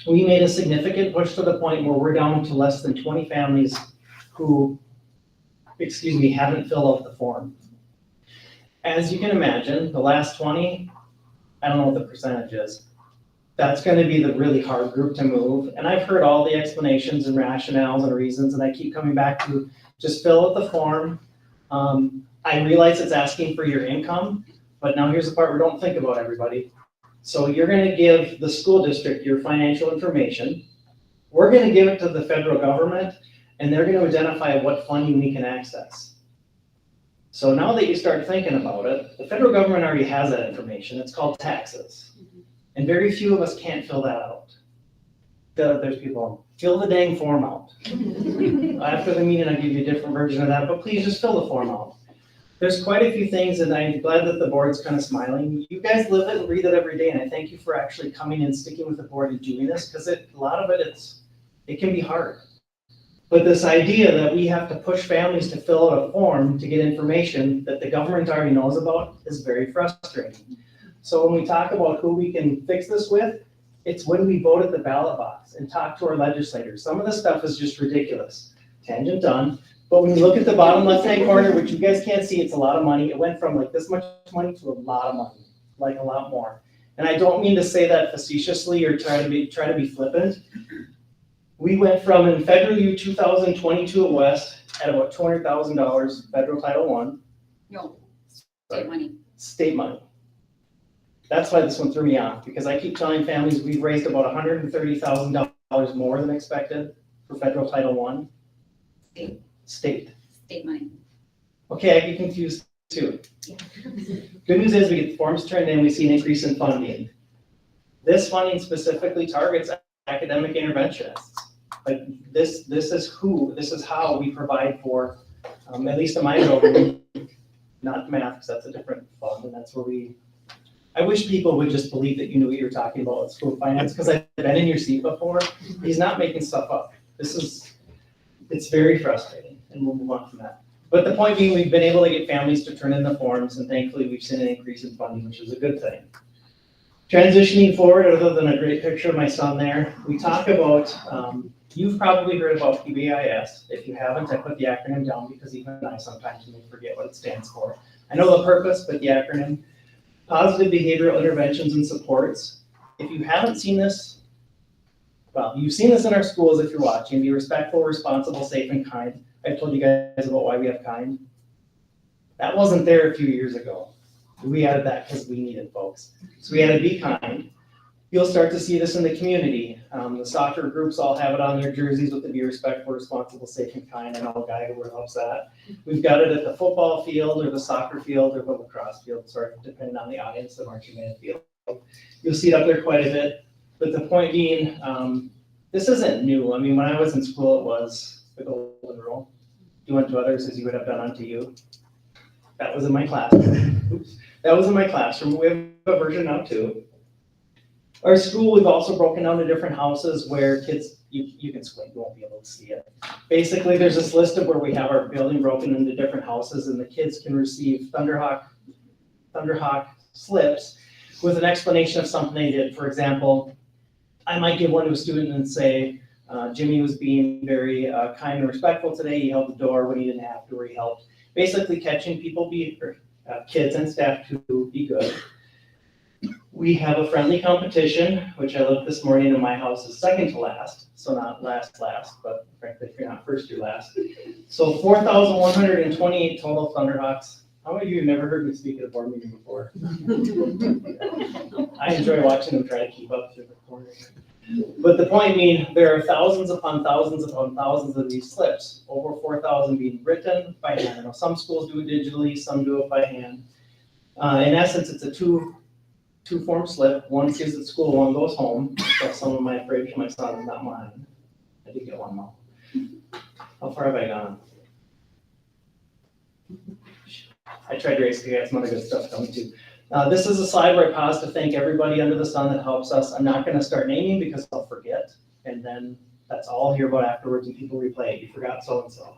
We made a significant push to the point where we're down to less than 20 families who, haven't filled out the form. As you can imagine, the last 20, I don't know what the percentage is. That's going to be the really hard group to move. And I've heard all the explanations and rationales and reasons, and I keep coming back to just fill out the form. I realize it's asking for your income, but now here's the part we don't think about, everybody. So you're going to give the school district your financial information. We're going to give it to the federal government, and they're going to identify what funding we can access. So now that you start thinking about it, the federal government already has that information. It's called taxes. And very few of us can't fill that out. There's people, fill the dang form out. After the meeting, I'll give you a different version of that, but please just fill the form out. there's quite a few things, and I'm glad that the board's kind of smiling. You guys live it and breathe it every day, and I thank you for actually coming and sticking with the board and doing this, because a lot of it can be hard. But this idea that we have to push families to fill out a form to get information that the government already knows about is very frustrating. So when we talk about who we can fix this with, it's when we vote at the ballot box and talk to our legislators. Some of this stuff is just ridiculous. Tangent done. But when you look at the bottom left-hand corner, which you guys can't see, it's a lot of money. It went from like this much money to a lot of money, like a lot more. And I don't mean to say that facetiously or try to be flippant. We went from, in federal year 2022 at West, at about $200,000 federal Title I. No, state money. State money. That's why this one threw me off, because I keep telling families we've raised about $130,000 more than expected for federal Title I. State. State money. Okay, I get confused too. Good news is we get the forms turned in, we see an increase in funding. This funding specifically targets academic interventionists. Like this is how we provide for, at least in my building, not math, because that's a different fund, and that's where I wish people would just believe that you knew what you were talking about with school finance, because I've been in your seat before. He's not making stuff up. It's very frustrating, and we'll move on from that. But the point being, we've been able to get families to turn in the forms, and thankfully we've seen an increase in funding, which is a good thing. Transitioning forward, other than a great picture of my son there, we talk about, you've probably heard about PBIS. If you haven't, I put the acronym down because even I sometimes may forget what it stands for. I know the purpose, but the acronym, Positive Behavioral Interventions and Supports. If you haven't seen this, well, you've seen this in our schools if you're watching. Be respectful, responsible, safe, and kind. I told you guys about why we have kind. That wasn't there a few years ago. We added that because we needed folks. So we added be kind. You'll start to see this in the community. The soccer groups all have it on their jerseys with the be respectful, responsible, safe, and kind. I know a guy who helps that. We've got it at the football field or the soccer field or the lacrosse field, sorry, depending on the audience, the marching band field. You'll see it up there quite a bit. But the point being, this isn't new. I mean, when I was in school, it was the golden rule. Do unto others as you would have done unto you. That was in my classroom. Oops. That was in my classroom. We have a version now too. Our school, we've also broken down to different houses where kids, you can squint, you won't be able to see it. Basically, there's this list of where we have our building broken into different houses, and the kids can receive Thunderhawk slips with an explanation of something they did. For example, I might give one to a student and say, Jimmy was being very kind and respectful today. He held the door when he didn't have to, or he helped. Basically catching people, kids and staff to be good. We have a friendly competition, which I looked this morning in my house is second to last. So not last, but frankly, if you're not first, you're last. So 4,128 total Thunderhawks. How many of you have never heard me speak at a board meeting before? I enjoy watching them try to keep up through the corners. But the point being, there are thousands upon thousands upon thousands of these slips, over 4,000 being written by hand. I know some schools do it digitally, some do it by hand. In essence, it's a two-form slip. One stays at school, one goes home. So some of my fridge, my son's, not mine. I did get one though. How far have I gone? I tried to race to get some other good stuff coming too. This is a slide where I pause to thank everybody under the sun that helps us. I'm not going to start naming because I'll forget, and then that's all I'll hear about afterwards and people replay it. You forgot so-and-so.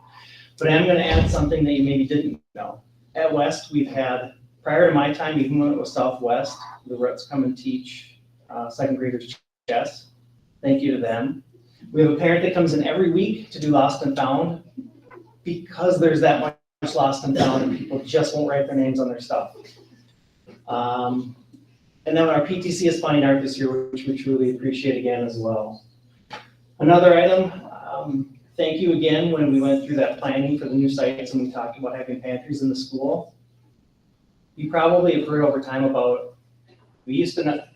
But I'm going to add something that you maybe didn't know. At West, we've had, prior to my time, even when it was Southwest, the Roots come and teach second graders chess. Thank you to them. We have a parent that comes in every week to do Lost and Found because there's that much Lost and Found and people just won't write their names on their stuff. And then our PTC is finding art this year, which we truly appreciate again as well. Another item, thank you again when we went through that planning for the new sites and we talked about having pantries in the school. You probably have heard over time about, we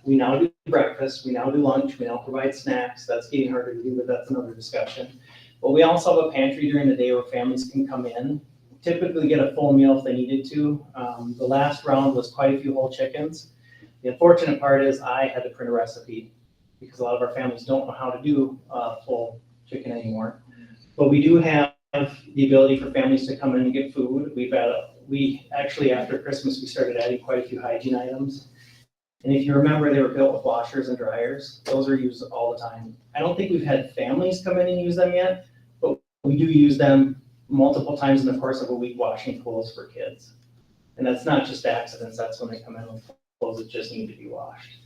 now do breakfast, we now do lunch, we now provide snacks. That's getting harder to do, but that's another discussion. But we also have a pantry during the day where families can come in, typically get a full meal if they needed to. The last round was quite a few whole chickens. The unfortunate part is I had to print a recipe because a lot of our families don't know how to do full chicken anymore. But we do have the ability for families to come in and get food. We've got we actually, after Christmas, we started adding quite a few hygiene items. And if you remember, they were built with washers and dryers. Those are used all the time. I don't think we've had families come in and use them yet, but we do use them multiple times in the course of a week washing clothes for kids. And that's not just accidents, that's when they come in with clothes that just need to be washed.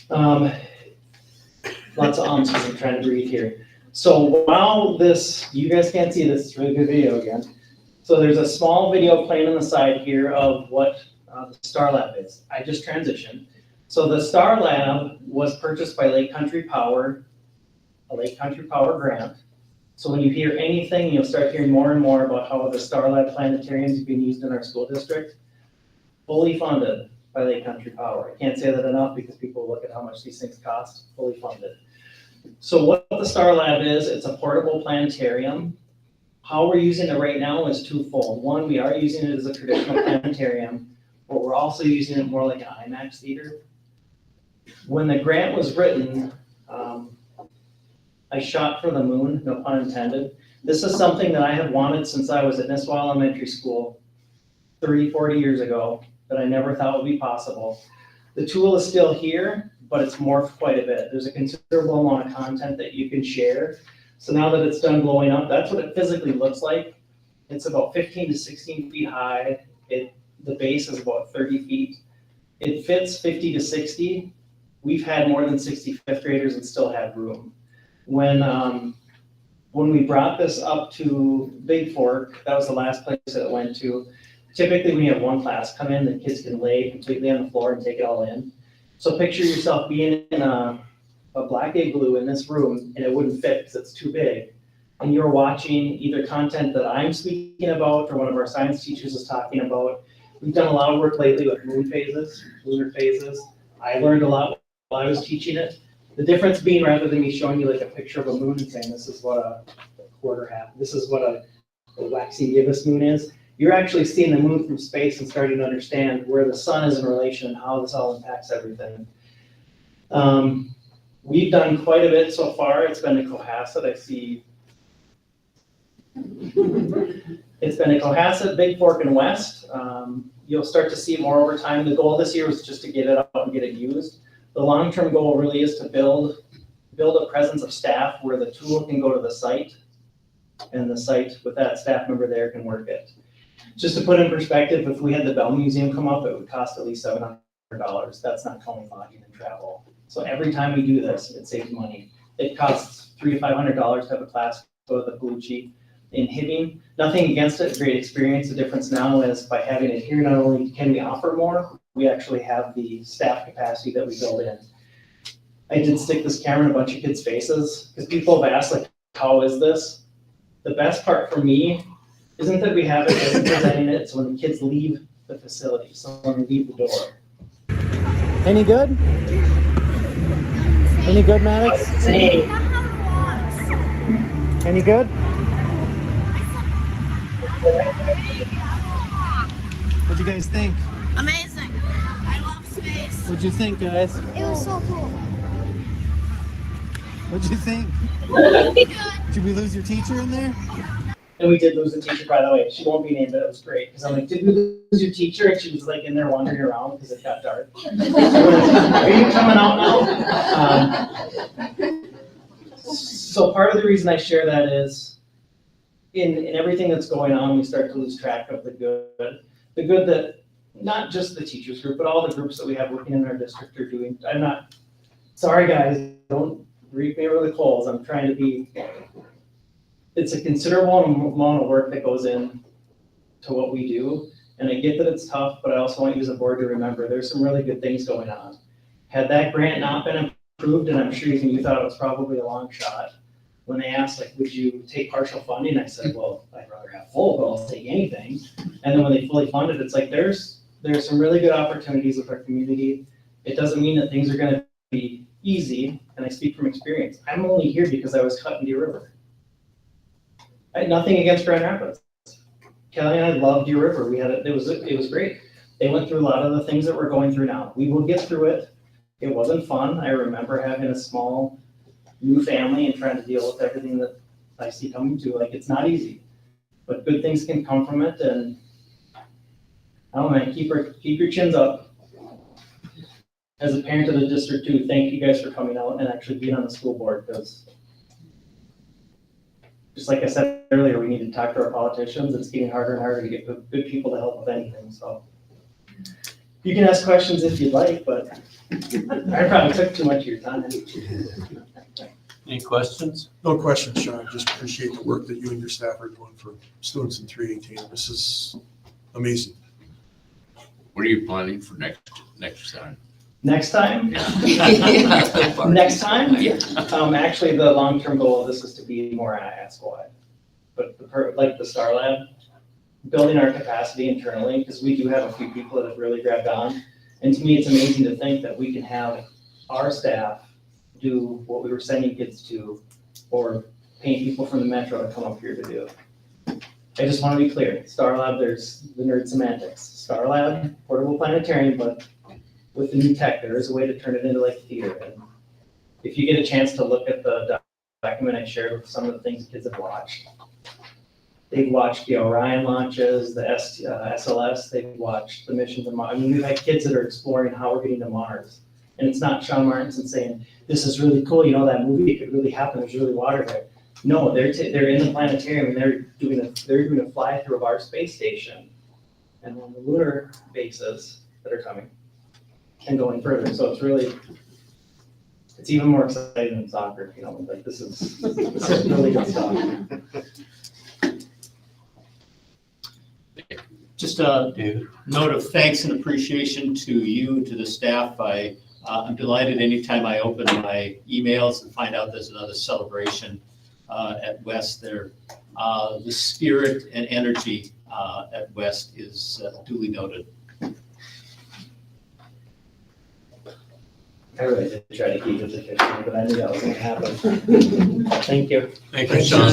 Lots of ums because I'm trying to breathe here. So while this, you guys can't see this, it's a really good video again. So there's a small video playing on the side here of what the Star Lab is. I just transitioned. So the Star Lab was purchased by Lake Country Power, a Lake Country Power grant. So when you hear anything, you'll start hearing more and more about how the Star Lab planetariums have been used in our school district. Fully funded by Lake Country Power. I can't say that enough because people look at how much these things cost, fully funded. So what the Star Lab is, it's a portable planetarium. How we're using it right now is twofold. One, we are using it as a traditional planetarium, but we're also using it more like an IMAX theater. When the grant was written, I shot for the moon, no pun intended. This is something that I have wanted since I was at Nisswa Elementary School 40 years ago, that I never thought would be possible. The tool is still here, but it's morphed quite a bit. There's a considerable amount of content that you can share. So now that it's done blowing up, that's what it physically looks like. It's about 15 to 16 feet high. The base is about 30 feet. It fits 50 to 60. We've had more than 60 fifth graders and still had room. When we brought this up to Big Fork, that was the last place that it went to. Typically, when you have one class come in, the kids can lay completely on the floor and take it all in. So picture yourself being in a black igloo in this room, and it wouldn't fit because it's too big. And you're watching either content that I'm speaking about or one of our science teachers is talking about. We've done a lot of work lately with moon phases, lunar phases. I learned a lot while I was teaching it. The difference being, rather than me showing you like a picture of a moon and saying this is what a quarter half, this is what a waxing gibbous moon is, you're actually seeing the moon from space and starting to understand where the sun is in relation and how this all impacts everything. We've done quite a bit so far. It's been in Cohasset. I see. It's been in Cohasset, Big Fork, and West. You'll start to see more over time. The goal this year was just to get it out and get it used. The long-term goal really is to build a presence of staff where the tool can go to the site, and the site with that staff member there can work it. Just to put in perspective, if we had the Bell Museum come up, it would cost at least $700. That's not counting lodging and travel. So every time we do this, it saves money. It costs $300 to $500 to have a class go to the Felici in Hibbing. Nothing against it, great experience. The difference now is by having it here, not only can we offer more, we actually have the staff capacity that we build in. I did stick this camera in a bunch of kids' faces because people have asked, like, how is this? The best part for me isn't that we have it, isn't presenting it, it's when the kids leave the facility, so when they leave the door. Any good? Any good, Maddox? Any good? What'd you guys think? Amazing. I love space. What'd you think, guys? It was so cool. What'd you think? Did we lose your teacher in there? And we did lose a teacher, by the way. She won't be named, but it was great. Because I'm like, did we lose your teacher? And she was like in there wandering around because it got dark. Are you coming out now? So part of the reason I share that is in everything that's going on, we start to lose track of the good. The good that not just the teachers group, but all the groups that we have working in our district are doing. I'm not, sorry guys, don't reap me over the coals. I'm trying to be, it's a considerable amount of work that goes in to what we do. And I get that it's tough, but I also want you as a board to remember there's some really good things going on. Had that grant not been approved, and I'm sure even you thought it was probably a long shot, when they asked, like, would you take partial funding? I said, well, I'd rather have full, but I'll take anything. And then when they fully funded, it's like, there's some really good opportunities with our community. It doesn't mean that things are gonna be easy, and I speak from experience. I'm only here because I was cut in Deer River. I had nothing against Grand Rapids. Kelly and I loved Deer River. It was great. They went through a lot of the things that we're going through now. We will get through it. It wasn't fun. I remember having a small new family and trying to deal with everything that I see coming to. Like, it's not easy, but good things can come from it. And Oh man, keep your chins up. As a parent of the district too, thank you guys for coming out and actually being on the school board, because just like I said earlier, we need to talk to our politicians. It's getting harder and harder to get good people to help with anything, so. You can ask questions if you'd like, but I probably took too much of your time. Any questions? No question, Sean. Just appreciate the work that you and your staff are doing for students in 318. This is amazing. What are you planning for next time? Next time? Yeah. Next time? Yeah. Actually, the long-term goal of this is to be more ISD-wide. But like the Star Lab, building our capacity internally, because we do have a few people that have really grabbed on. And to me, it's amazing to think that we can have our staff do what we were sending kids to, or paying people from the metro to come up here to do. I just want to be clear, Star Lab, there's the nerd semantics. Star Lab, portable planetarium, but with the new tech, there is a way to turn it into like theater. And if you get a chance to look at the document I shared with some of the things kids have watched, they've watched the Orion launches, the SLS, they've watched the missions to Mars. I mean, we've had kids that are exploring how we're getting to Mars. And it's not Sean Martinson saying, this is really cool, you know, that movie could really happen, there's really water there. No, they're in the planetarium and they're doing a fly through of our space station and on the lunar bases that are coming and going further. So it's even more exciting than soccer, you know, like this is really good stuff. Just a note of thanks and appreciation to you, to the staff. I'm delighted anytime I open my emails and find out there's another celebration at West there. The spirit and energy at West is duly noted. I really did try to keep it efficient, but I knew that was going to happen. Thank you. Thank you, Sean.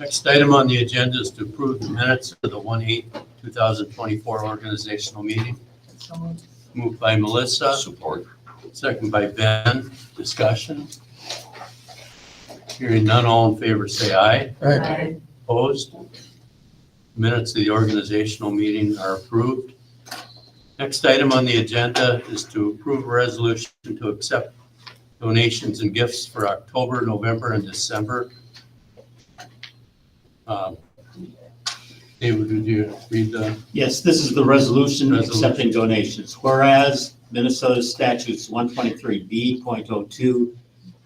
Next item on the agenda is to approve the minutes of the 1/8/2024 organizational meeting. Moved by Melissa. Support. Second by Ben. Discussion. Hearing none, all in favor say aye. Aye. Opposed? Minutes of the organizational meeting are approved. Next item on the agenda is to approve a resolution to accept donations and gifts for October, November, and December. David, would you read the? Yes, this is the resolution accepting donations. Whereas Minnesota statutes 123B.02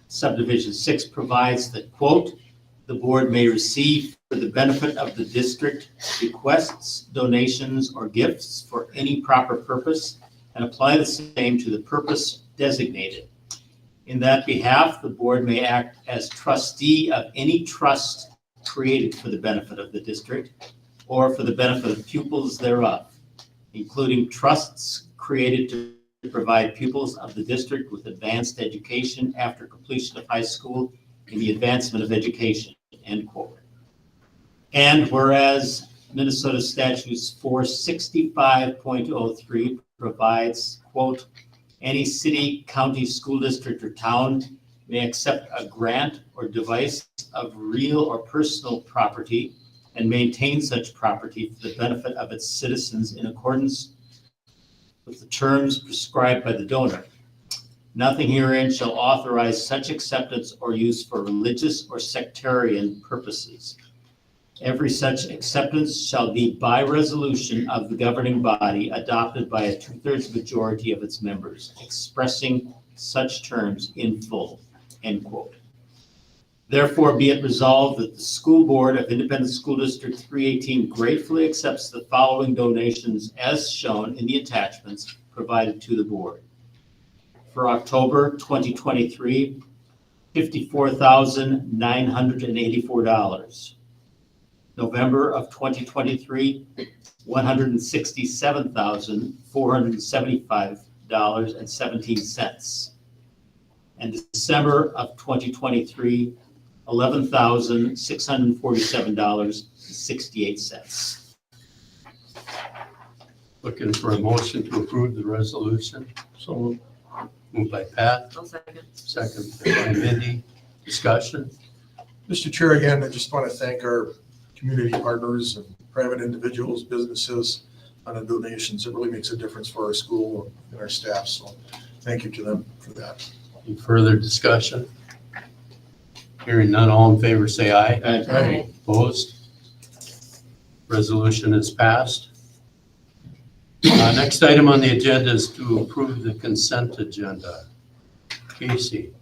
subdivision 6 provides that, quote, the board may receive for the benefit of the district requests, donations, or gifts for any proper purpose and apply the same to the purpose designated. In that behalf, the board may act as trustee of any trust created for the benefit of the district or for the benefit of pupils thereof, including trusts created to provide pupils of the district with advanced education after completion of high school in the advancement of education, end quote. And whereas Minnesota statutes 465.03 provides, quote, any city, county, school district, or town may accept a grant or device of real or personal property and maintain such property for the benefit of its citizens in accordance with the terms prescribed by the donor. Nothing herein shall authorize such acceptance or use for religious or sectarian purposes. Every such acceptance shall be by resolution of the governing body adopted by a 2/3 majority of its members, expressing such terms in full, end quote. Therefore, be it resolved that the School Board of Independent School District 318 gratefully accepts the following donations as shown in the attachments provided to the board. For October 2023, $54,984. November of 2023, $167,475.17. And December of 2023, $11,647.68. Looking for a motion to approve the resolution. So moved by Pat. I'll second. Second by Mindy. Discussion. Mr. Chair, again, I just want to thank our community partners and private individuals, businesses on the donations. It really makes a difference for our school and our staff. So thank you to them for that. Any further discussion? Hearing none, all in favor say aye. Aye. Opposed? Resolution is passed. Next item on the agenda is to approve the consent agenda. Casey.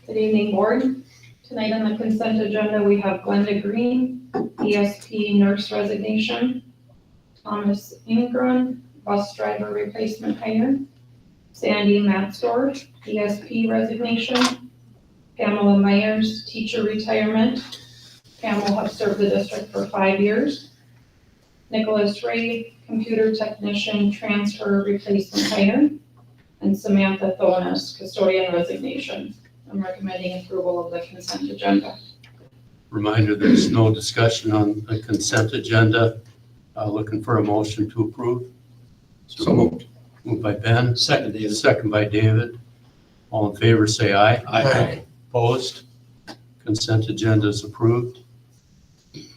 Good evening, board. Tonight on the consent agenda, we have Glenda Green, ESP nurse resignation, Thomas Ingram, bus driver replacement hire, Sandy Matsdorf, ESP resignation, Pamela Myers, teacher retirement. Pam will have served the district for 5 years. Nicholas Ray, computer technician transfer replacement hire, and Samantha Thonis, custodian resignation. I'm recommending approval of the consent agenda. Reminder, there's no discussion on the consent agenda. Looking for a motion to approve. So moved. Moved by Ben. Second, David. Second by David. All in favor, say aye. Aye. Opposed? Consent agenda is approved.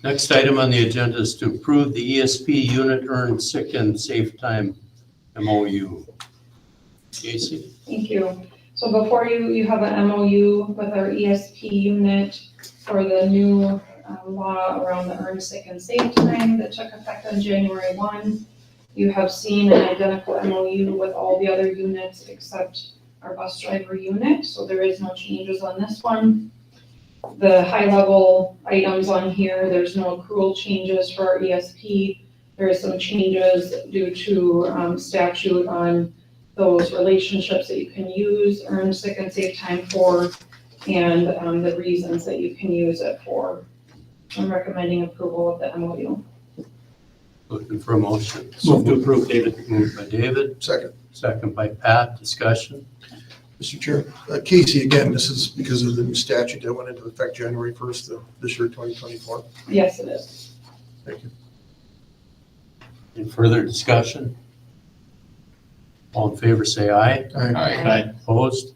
Next item on the agenda is to approve the ESP unit earned sick and safe time MOU. Casey? Thank you. So before you have an MOU with our ESP unit for the new law around the earned sick and safe time that took effect on January 1. You have seen an identical MOU with all the other units except our bus driver unit, so there is no changes on this one. The high-level items on here, there's no accrual changes for our ESP. There is some changes due to statute on those relationships that you can use earned sick and safe time for, and the reasons that you can use it for. I'm recommending approval of the MOU. Looking for a motion. Move to approve, David. Moved by David. Second. Second by Pat. Discussion. Mr. Chair, Casey, again, this is because of the new statute that went into effect January 1st of this year, 2024. Yes, it is. Thank you. Any further discussion? All in favor, say aye. Aye. Opposed?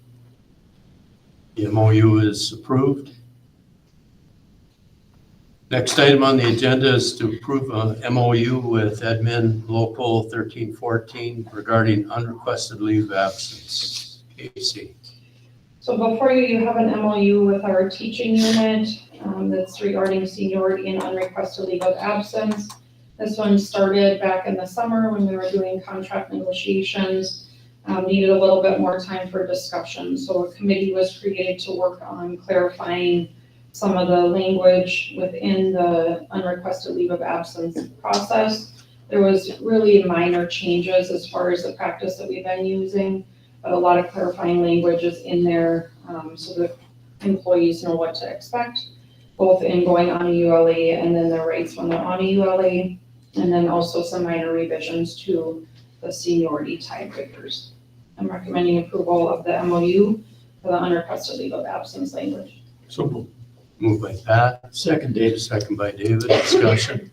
The MOU is approved. Next item on the agenda is to approve a MOU with Admin Local 1314 regarding unrequested leave of absence. Casey. So before you have an MOU with our teaching unit that's regarding seniority and unrequested leave of absence. This one started back in the summer when we were doing contract negotiations. Needed a little bit more time for discussion. So a committee was created to work on clarifying some of the language within the unrequested leave of absence process. There was really minor changes as far as the practice that we've been using, but a lot of clarifying language is in there so that employees know what to expect, both in going on a ULA and then their rights when they're on a ULA, and then also some minor revisions to the seniority tiebreakers. I'm recommending approval of the MOU for the unrequested leave of absence language. So moved. Moved by Pat. Second, David. Second by David. Discussion.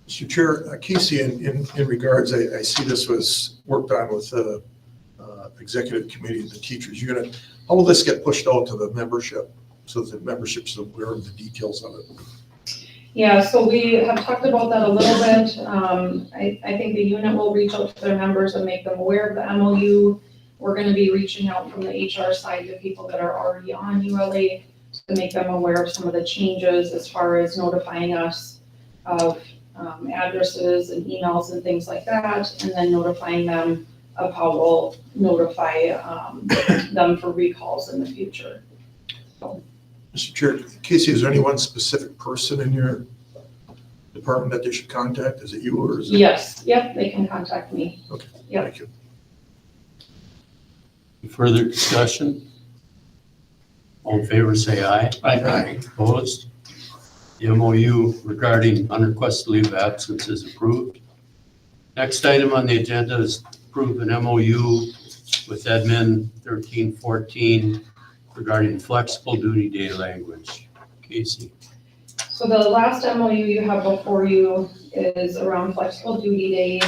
Mr. Chair, Casey, in regards, I see this was worked on with the executive committee and the teachers. How will this get pushed out to the membership so that the membership's aware of the details of it? Yeah, so we have talked about that a little bit. I think the unit will reach out to their members and make them aware of the MOU. We're going to be reaching out from the HR side to people that are already on ULA to make them aware of some of the changes as far as notifying us of addresses and emails and things like that, and then notifying them of how we'll notify them for recalls in the future. Mr. Chair, Casey, is there any one specific person in your department that they should contact? Is it you or is it? Yes, yep, they can contact me. Okay, Yep. thank you. Further discussion? All in favor, say aye. Aye. Opposed? The MOU regarding unrequested leave of absence is approved. Next item on the agenda is to approve an MOU with Admin 1314 regarding flexible duty day language. Casey. So the last MOU you have before you is around flexible duty day.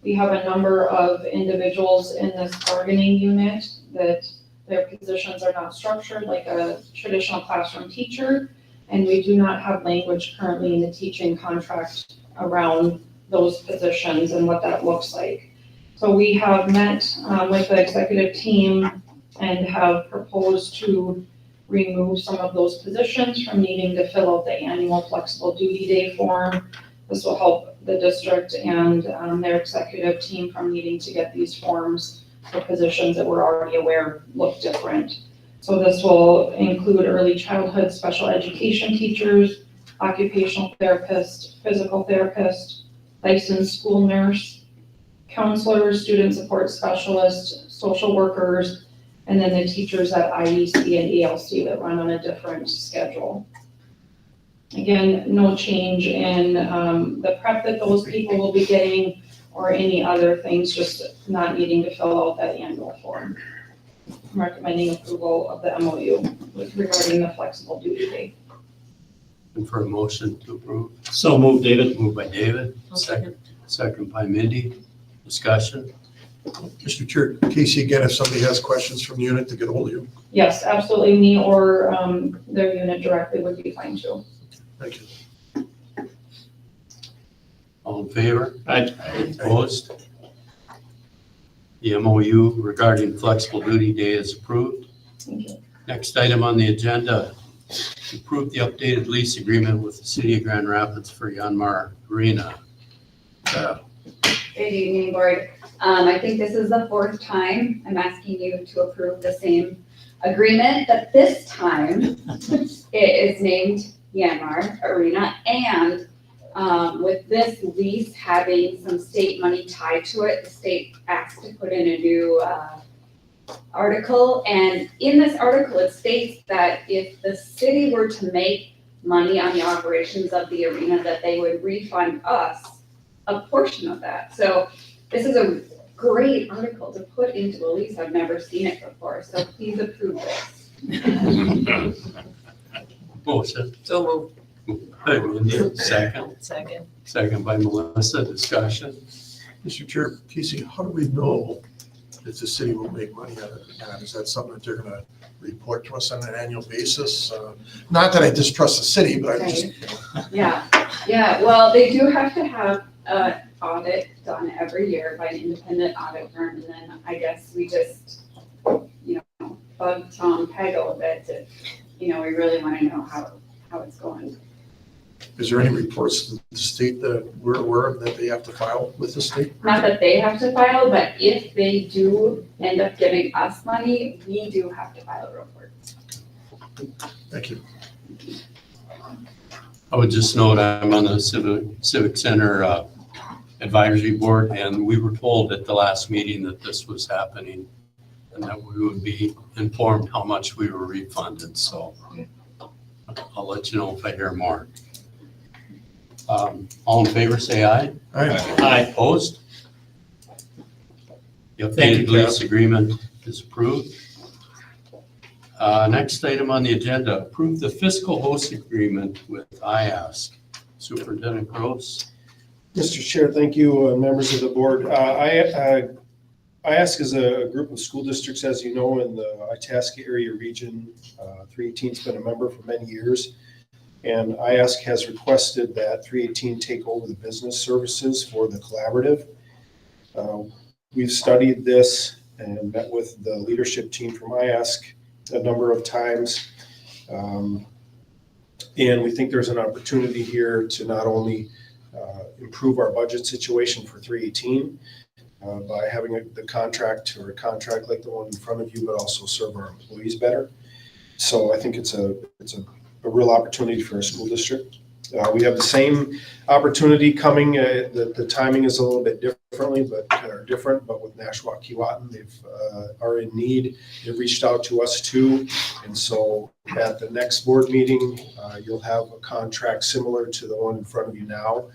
We have a number of individuals in this bargaining unit that their positions are not structured like a traditional classroom teacher. And we do not have language currently in the teaching contract around those positions and what that looks like. So we have met with the executive team and have proposed to remove some of those positions from needing to fill out the annual flexible duty day form. This will help the district and their executive team from needing to get these forms for positions that we're already aware look different. So this will include early childhood special education teachers, occupational therapist, physical therapist, licensed school nurse, counselors, student support specialists, social workers, and then the teachers at ISD and ELC that run on a different schedule. Again, no change in the prep that those people will be getting or any other things, just not needing to fill out that annual form. I'm recommending approval of the MOU regarding the flexible duty day. And for a motion to approve. So moved, David. Moved by David, second by Mindy. Discussion. Mr. Chair, Casey, again, if somebody has questions from the unit to get hold of you. Yes, absolutely, me or their unit directly would be fine too. Thank you. All in favor? Aye. Opposed? The MOU regarding flexible duty day is approved. Thank you. Next item on the agenda, approve the updated lease agreement with the City of Grand Rapids for Yanmar Arena. Good evening, board. I think this is the fourth time I'm asking you to approve the same agreement, but this time it is named Yanmar Arena, and with this lease having some state money tied to it, the state asked to put in a new article, and in this article it states that if the city were to make money on the operations of the arena, that they would refund us a portion of that. So this is a great article to put into a lease. I've never seen it before, so please approve this. Motion. So moved. By Mindy, second. Second by Melissa. Discussion. Mr. Chair, Casey, how do we know that the city will make money on it? And is that something that they're gonna report to us on an annual basis? Not that I distrust the city, but I just. Yeah, well, they do have to have an audit done every year by an independent audit firm, and then I guess we just, bug Tom Peg a little bit to, we really wanna know how it's going. Is there any reports to the state that we're aware of that they have to file with the state? Not that they have to file, but if they do end up giving us money, we do have to file a report. Thank you. I would just note I'm on the Civic Center Advisory Board, and we were told at the last meeting that this was happening and that we would be informed how much we were refunded. So I'll let you know if I hear more. All in favor, say aye. Aye. Opposed? The Thank you, updated lease agreement is approved. Next item on the agenda, approve the fiscal host agreement with IASC. Superintendent Gross. Mr. Chair, thank you, members of the board. IASC is a group of school districts, as you know, in the Itasca area region. 318's been a member for many years. And IASC has requested that 318 take over the business services for the collaborative. We've studied this and met with the leadership team from IASC a number of times. And we think there's an opportunity here to not only improve our budget situation for 318 by having the contract or a contract like the one in front of you, but also serve our employees better. So I think it's a real opportunity for our school district. We have the same opportunity coming. The timing is a little bit different, but with Nashwauk-Keewatin, they are in need. They've reached out to us too. And so at the next board meeting, you'll have a contract similar to the one in front of you now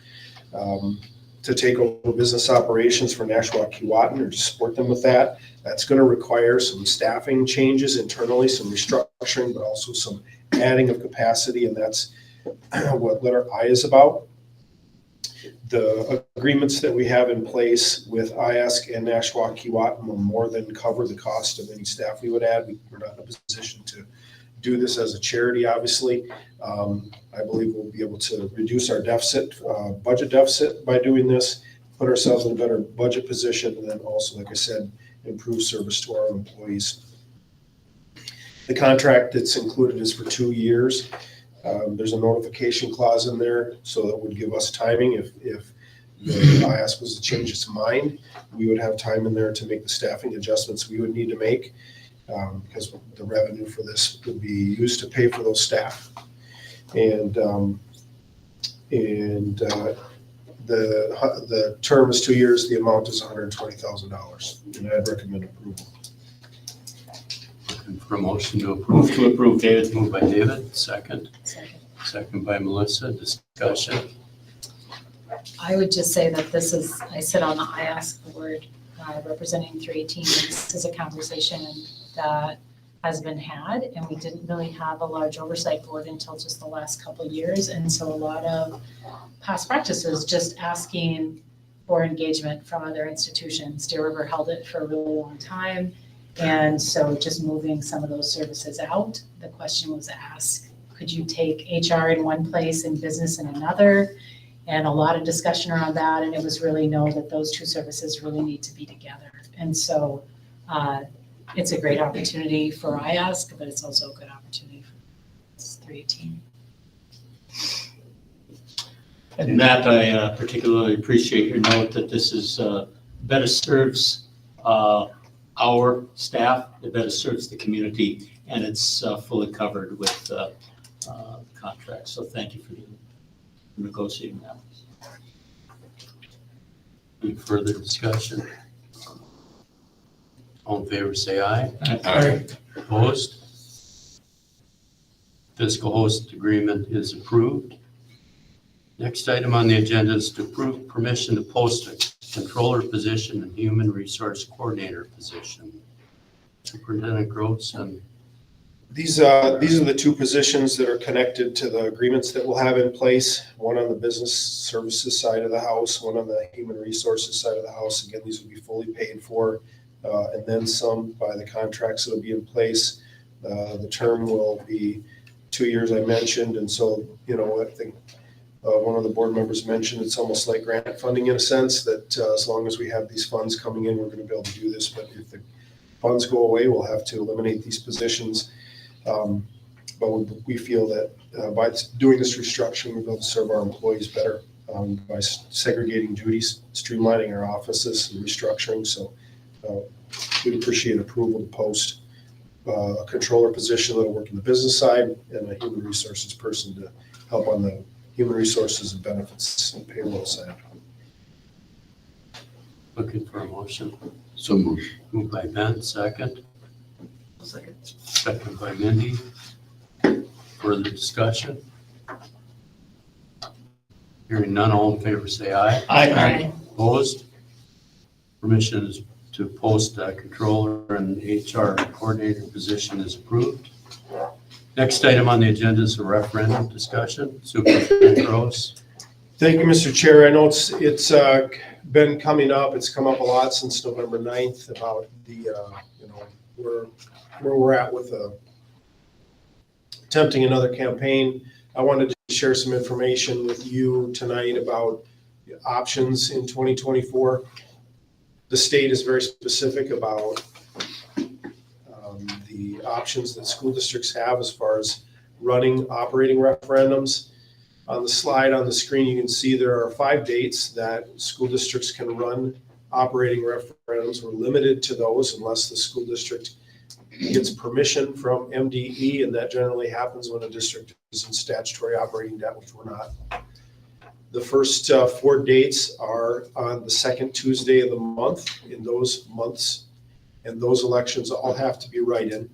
to take over business operations for Nashwauk-Keewatin or to support them with that. That's going to require some staffing changes internally, some restructuring, but also some adding of capacity, and that's what letter I is about. The agreements that we have in place with ISD and Nashua Keewatin will more than cover the cost of any staff we would add. We're not in a position to do this as a charity, obviously. I believe we'll be able to reduce our deficit, budget deficit by doing this, put ourselves in a better budget position, and then also, like I said, improve service to our employees. The contract that's included is for 2 years. There's a notification clause in there, so that would give us timing. If the IS was to change its mind, we would have time in there to make the staffing adjustments we would need to make, because the revenue for this would be used to pay for those staff. And the term is 2 years, the amount is $120,000, and I'd recommend approval. Looking for a motion to approve. Move to approve, David. Moved by David, second. Second by Melissa, discussion. I would just say that this is, I sit on the IASC board representing 318. This is a conversation that has been had, and we didn't really have a large oversight board until just the last couple of years. And so a lot of past practices just asking for engagement from other institutions. Deer River held it for a really long time. And so just moving some of those services out, the question was asked, could you take HR in one place and business in another? And a lot of discussion around that. And it was really no, that those two services really need to be together. And so it's a great opportunity for IASC, but it's also a good opportunity for 318. And Matt, I particularly appreciate your note that this is better serves our staff, it better serves the community, and it's fully covered with contracts. So thank you for negotiating that. Any further discussion? All in favor, say aye. Aye. Opposed? Fiscal host agreement is approved. Next item on the agenda is to approve permission to post a controller position and human resource coordinator position. Superintendent Gross and These are the two positions that are connected to the agreements that we'll have in place, one on the business services side of the house, one on the human resources side of the house. Again, these will be fully paid for, and then some by the contracts that will be in place. The term will be 2 years, I mentioned, and so, I think one of the board members mentioned it's almost like grant funding in a sense, that as long as we have these funds coming in, we're going to be able to do this. But if the funds go away, we'll have to eliminate these positions. But we feel that by doing this restructuring, we'll be able to serve our employees better by segregating duties, streamlining our offices, and restructuring. So we'd appreciate approval to post a controller position that'll work in the business side and a human resources person to help on the human resources and benefits and payroll side. looking for a motion. So moved. Moved by Ben, second. Second. Second by Mindy. Further discussion? Hearing none, all in favor say aye. Aye. Opposed? Permission is to post a controller and HR coordinator position is approved. Next item on the agenda is a referendum discussion. Superintendent Gross. Thank you, Mr. Chair. I know it's been coming up. It's come up a lot since November 9th about the, where we're at with attempting another campaign. I wanted to share some information with you tonight about options in 2024. The state is very specific about the options that school districts have as far as running operating referendums. On the slide on the screen, you can see there are 5 dates that school districts can run operating referendums. We're limited to those unless the school district gets permission from MDE, and that generally happens when a district is in statutory operating debt, which we're not. The first 4 dates are on the second Tuesday of the month in those months, and those elections all have to be write-in.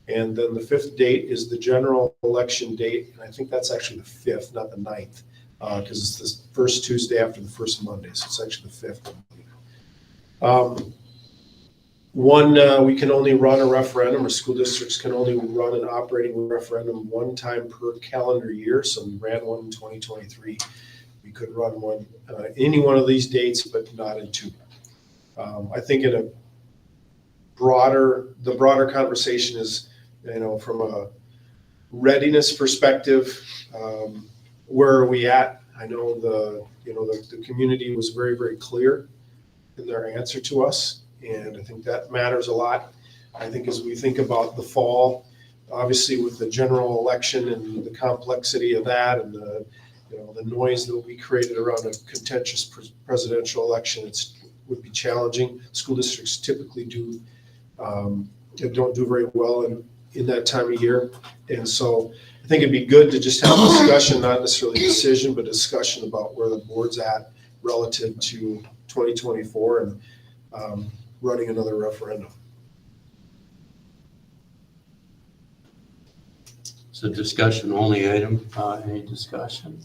And then the 5th date is the general election date, and I think that's actually the 5th, not the 9th, because it's the first Tuesday after the first Monday, so it's actually the 5th. We can only run a referendum, or school districts can only run an operating referendum 1 time per calendar year, so we ran one in 2023. we could run one, any one of these dates, but not in two. I think in the broader conversation is, from a readiness perspective, where are we at? I know the community was very, very clear in their answer to us, and I think that matters a lot. I think as we think about the fall, obviously with the general election and the complexity of that and the noise that will be created around a contentious presidential election, it would be challenging. School districts typically don't do very well in that time of year. And so I think it'd be good to just have a discussion, not necessarily a decision, but discussion about where the board's at relative to 2024 and running another referendum. It's a discussion only item. Any discussion?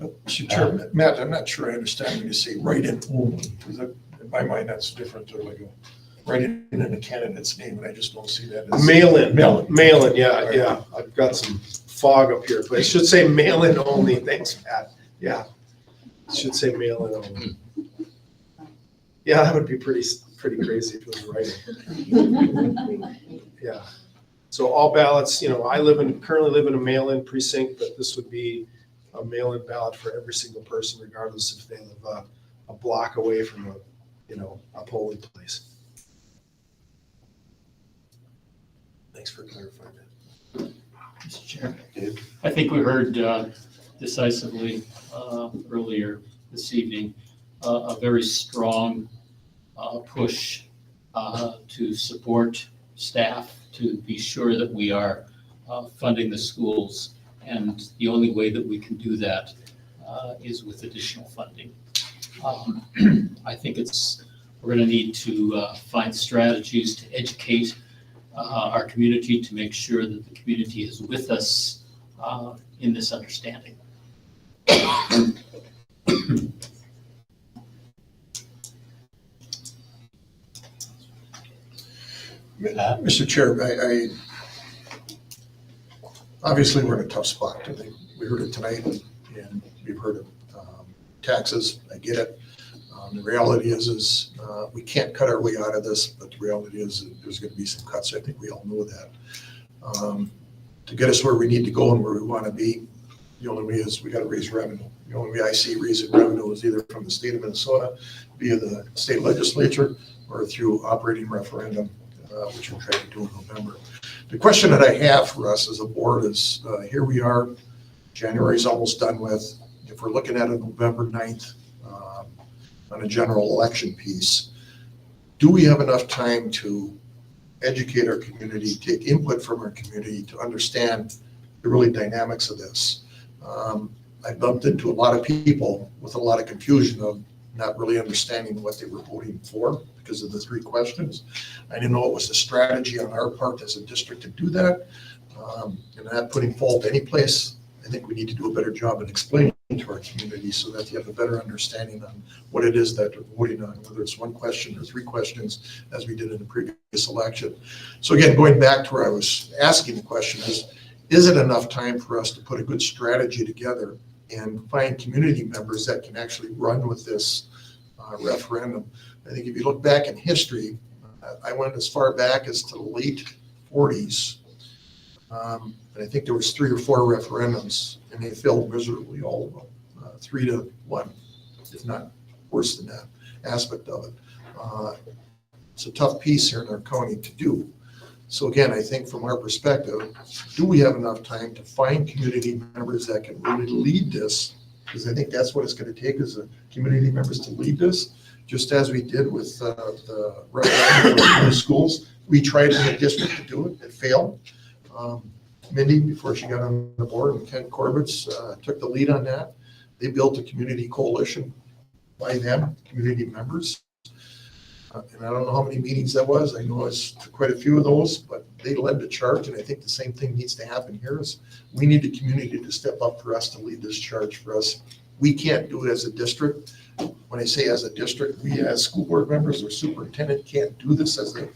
Mr. Chair, Matt, I'm not sure I understand when you say write-in only, because in my mind, that's different to like write-in in a candidate's name, and I just don't see that as. Mail-in, yeah. I've got some fog up here, but it should say mail-in only. Thanks, Pat. Yeah, it should say mail-in only. Yeah, that would be pretty crazy if it was write-in. Yeah. So all ballots, I currently live in a mail-in precinct, but this would be a mail-in ballot for every single person, regardless if they live a block away from a polling place. Thanks for clarifying that. Mr. Chair, I think we heard decisively earlier this evening a very strong push to support staff to be sure that we are funding the schools. And the only way that we can do that is with additional funding. I think we're going to need to find strategies to educate our community to make sure that the community is with us in this understanding. Mr. Chair, I obviously we're in a tough spot. I think we heard it tonight, and we've heard of taxes. I get it. The reality is we can't cut our way out of this, but the reality is that there's going to be some cuts. I think we all know that. To get us where we need to go and where we want to be, the only way is we got to raise revenue. The only way I see raising revenue is either from the state of Minnesota via the state legislature or through operating referendum, which we're trying to do in November. The question that I have for us as a board is, here we are, January's almost done with. If we're looking at a November 9th on a general election piece, do we have enough time to educate our community, take input from our community to understand the really dynamics of this? I bumped into a lot of people with a lot of confusion of not really understanding what they were voting for because of the three questions. I didn't know it was a strategy on our part as a district to do that. And not putting fault any place. I think we need to do a better job in explaining to our community so that you have a better understanding on what it is that they're voting on, whether it's one question or three questions, as we did in the previous election. So again, going back to where I was asking the question is it enough time for us to put a good strategy together and find community members that can actually run with this referendum? I think if you look back in history, I went as far back as to the late 40s. And I think there was 3 or 4 referendums, and they failed miserably, all of them, 3-1, if not worse than that aspect of it. It's a tough piece here in our county to do. So again, I think from our perspective, do we have enough time to find community members that can really lead this? Because I think that's what it's going to take, is the community members to lead this, just as we did with the referendum for the schools. We tried in the district to do it. It failed. Mindy, before she got on the board, and Ken Corbett took the lead on that. They built a community coalition by them, community members. And I don't know how many meetings that was. I know it's quite a few of those, but they led the charge. And I think the same thing needs to happen here is we need the community to step up for us to lead this charge for us. We can't do it as a district. When I say as a district, we as school board members or superintendent can't do this as a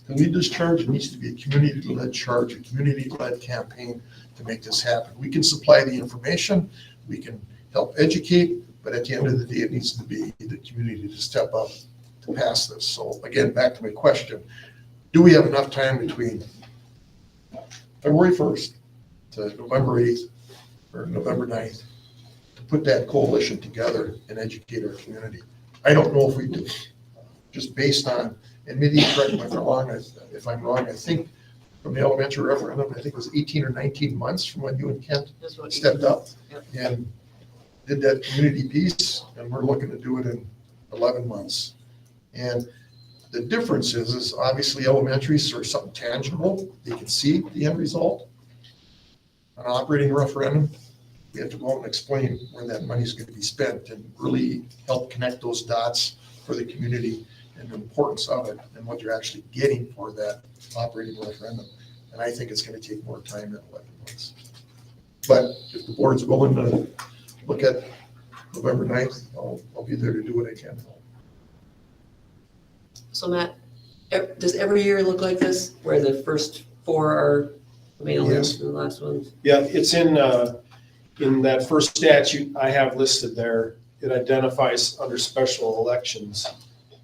to lead this charge. It needs to be a community-led charge, a community-led campaign to make this happen. We can supply the information. We can help educate, but at the end of the day, it needs to be the community to step up to pass this. So again, back to my question, do we have enough time between February 1st to November 8th or November 9th to put that coalition together and educate our community? I don't know if we do. Just based on, and maybe correct me if I'm wrong, I think from the elementary referendum, I think it was 18 or 19 months from when you and Kent stepped up and did that community piece, and we're looking to do it in 11 months. And the difference is obviously elementaries are something tangible. They can see the end result. An operating referendum, we have to go out and explain where that money is going to be spent and really help connect those dots for the community and the importance of it and what you're actually getting for that operating referendum. And I think it's going to take more time than 11 months. But if the board's willing to look at November 9th, I'll be there to do what I can. So Matt, does every year look like this, where the first 4 are mail-ins and the last ones? Yeah, it's in that first statute I have listed there. It identifies under special elections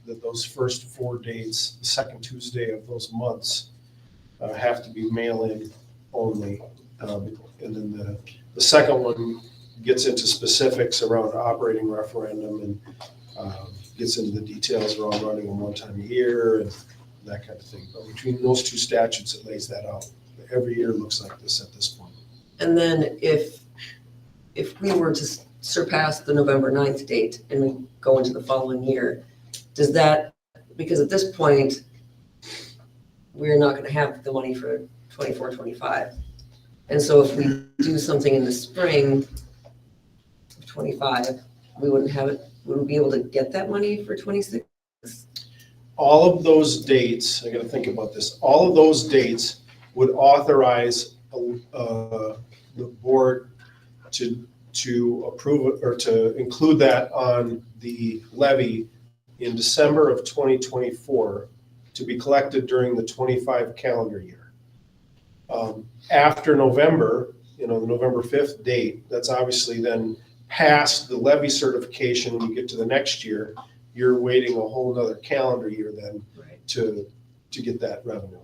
that those first 4 dates, the second Tuesday of those months, have to be mail-in only. And then the second one gets into specifics around operating referendum and gets into the details around running them 1 time a year and that kind of thing. But between those 2 statutes, it lays that out. Every year looks like this at this point. And then if we were to surpass the November 9th date and we go into the following year, does that, because at this point, we're not gonna have the money for 24, 25. And so if we do something in the spring of 25, we wouldn't have it, wouldn't be able to get that money for 26? All of those dates, I gotta think about this, all of those dates would authorize the board to approve it or to include that on the levy in December of 2024 to be collected during the 25 calendar year. After November, the November 5th date, that's obviously then past the levy certification. When you get to the next year, you're waiting a whole nother calendar year then to get that revenue.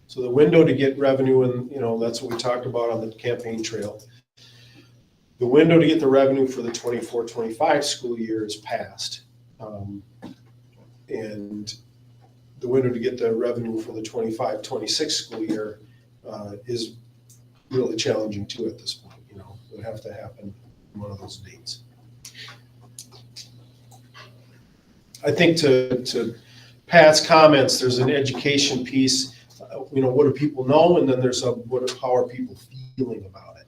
So the window to get revenue, and that's what we talked about on the campaign trail. The window to get the revenue for the 24-25 school year is passed. And the window to get the revenue for the 25-26 school year is really challenging too at this point. It would have to happen in one of those dates. I think to Pat's comments, there's an education piece. What do people know? And then there's how are people feeling about it?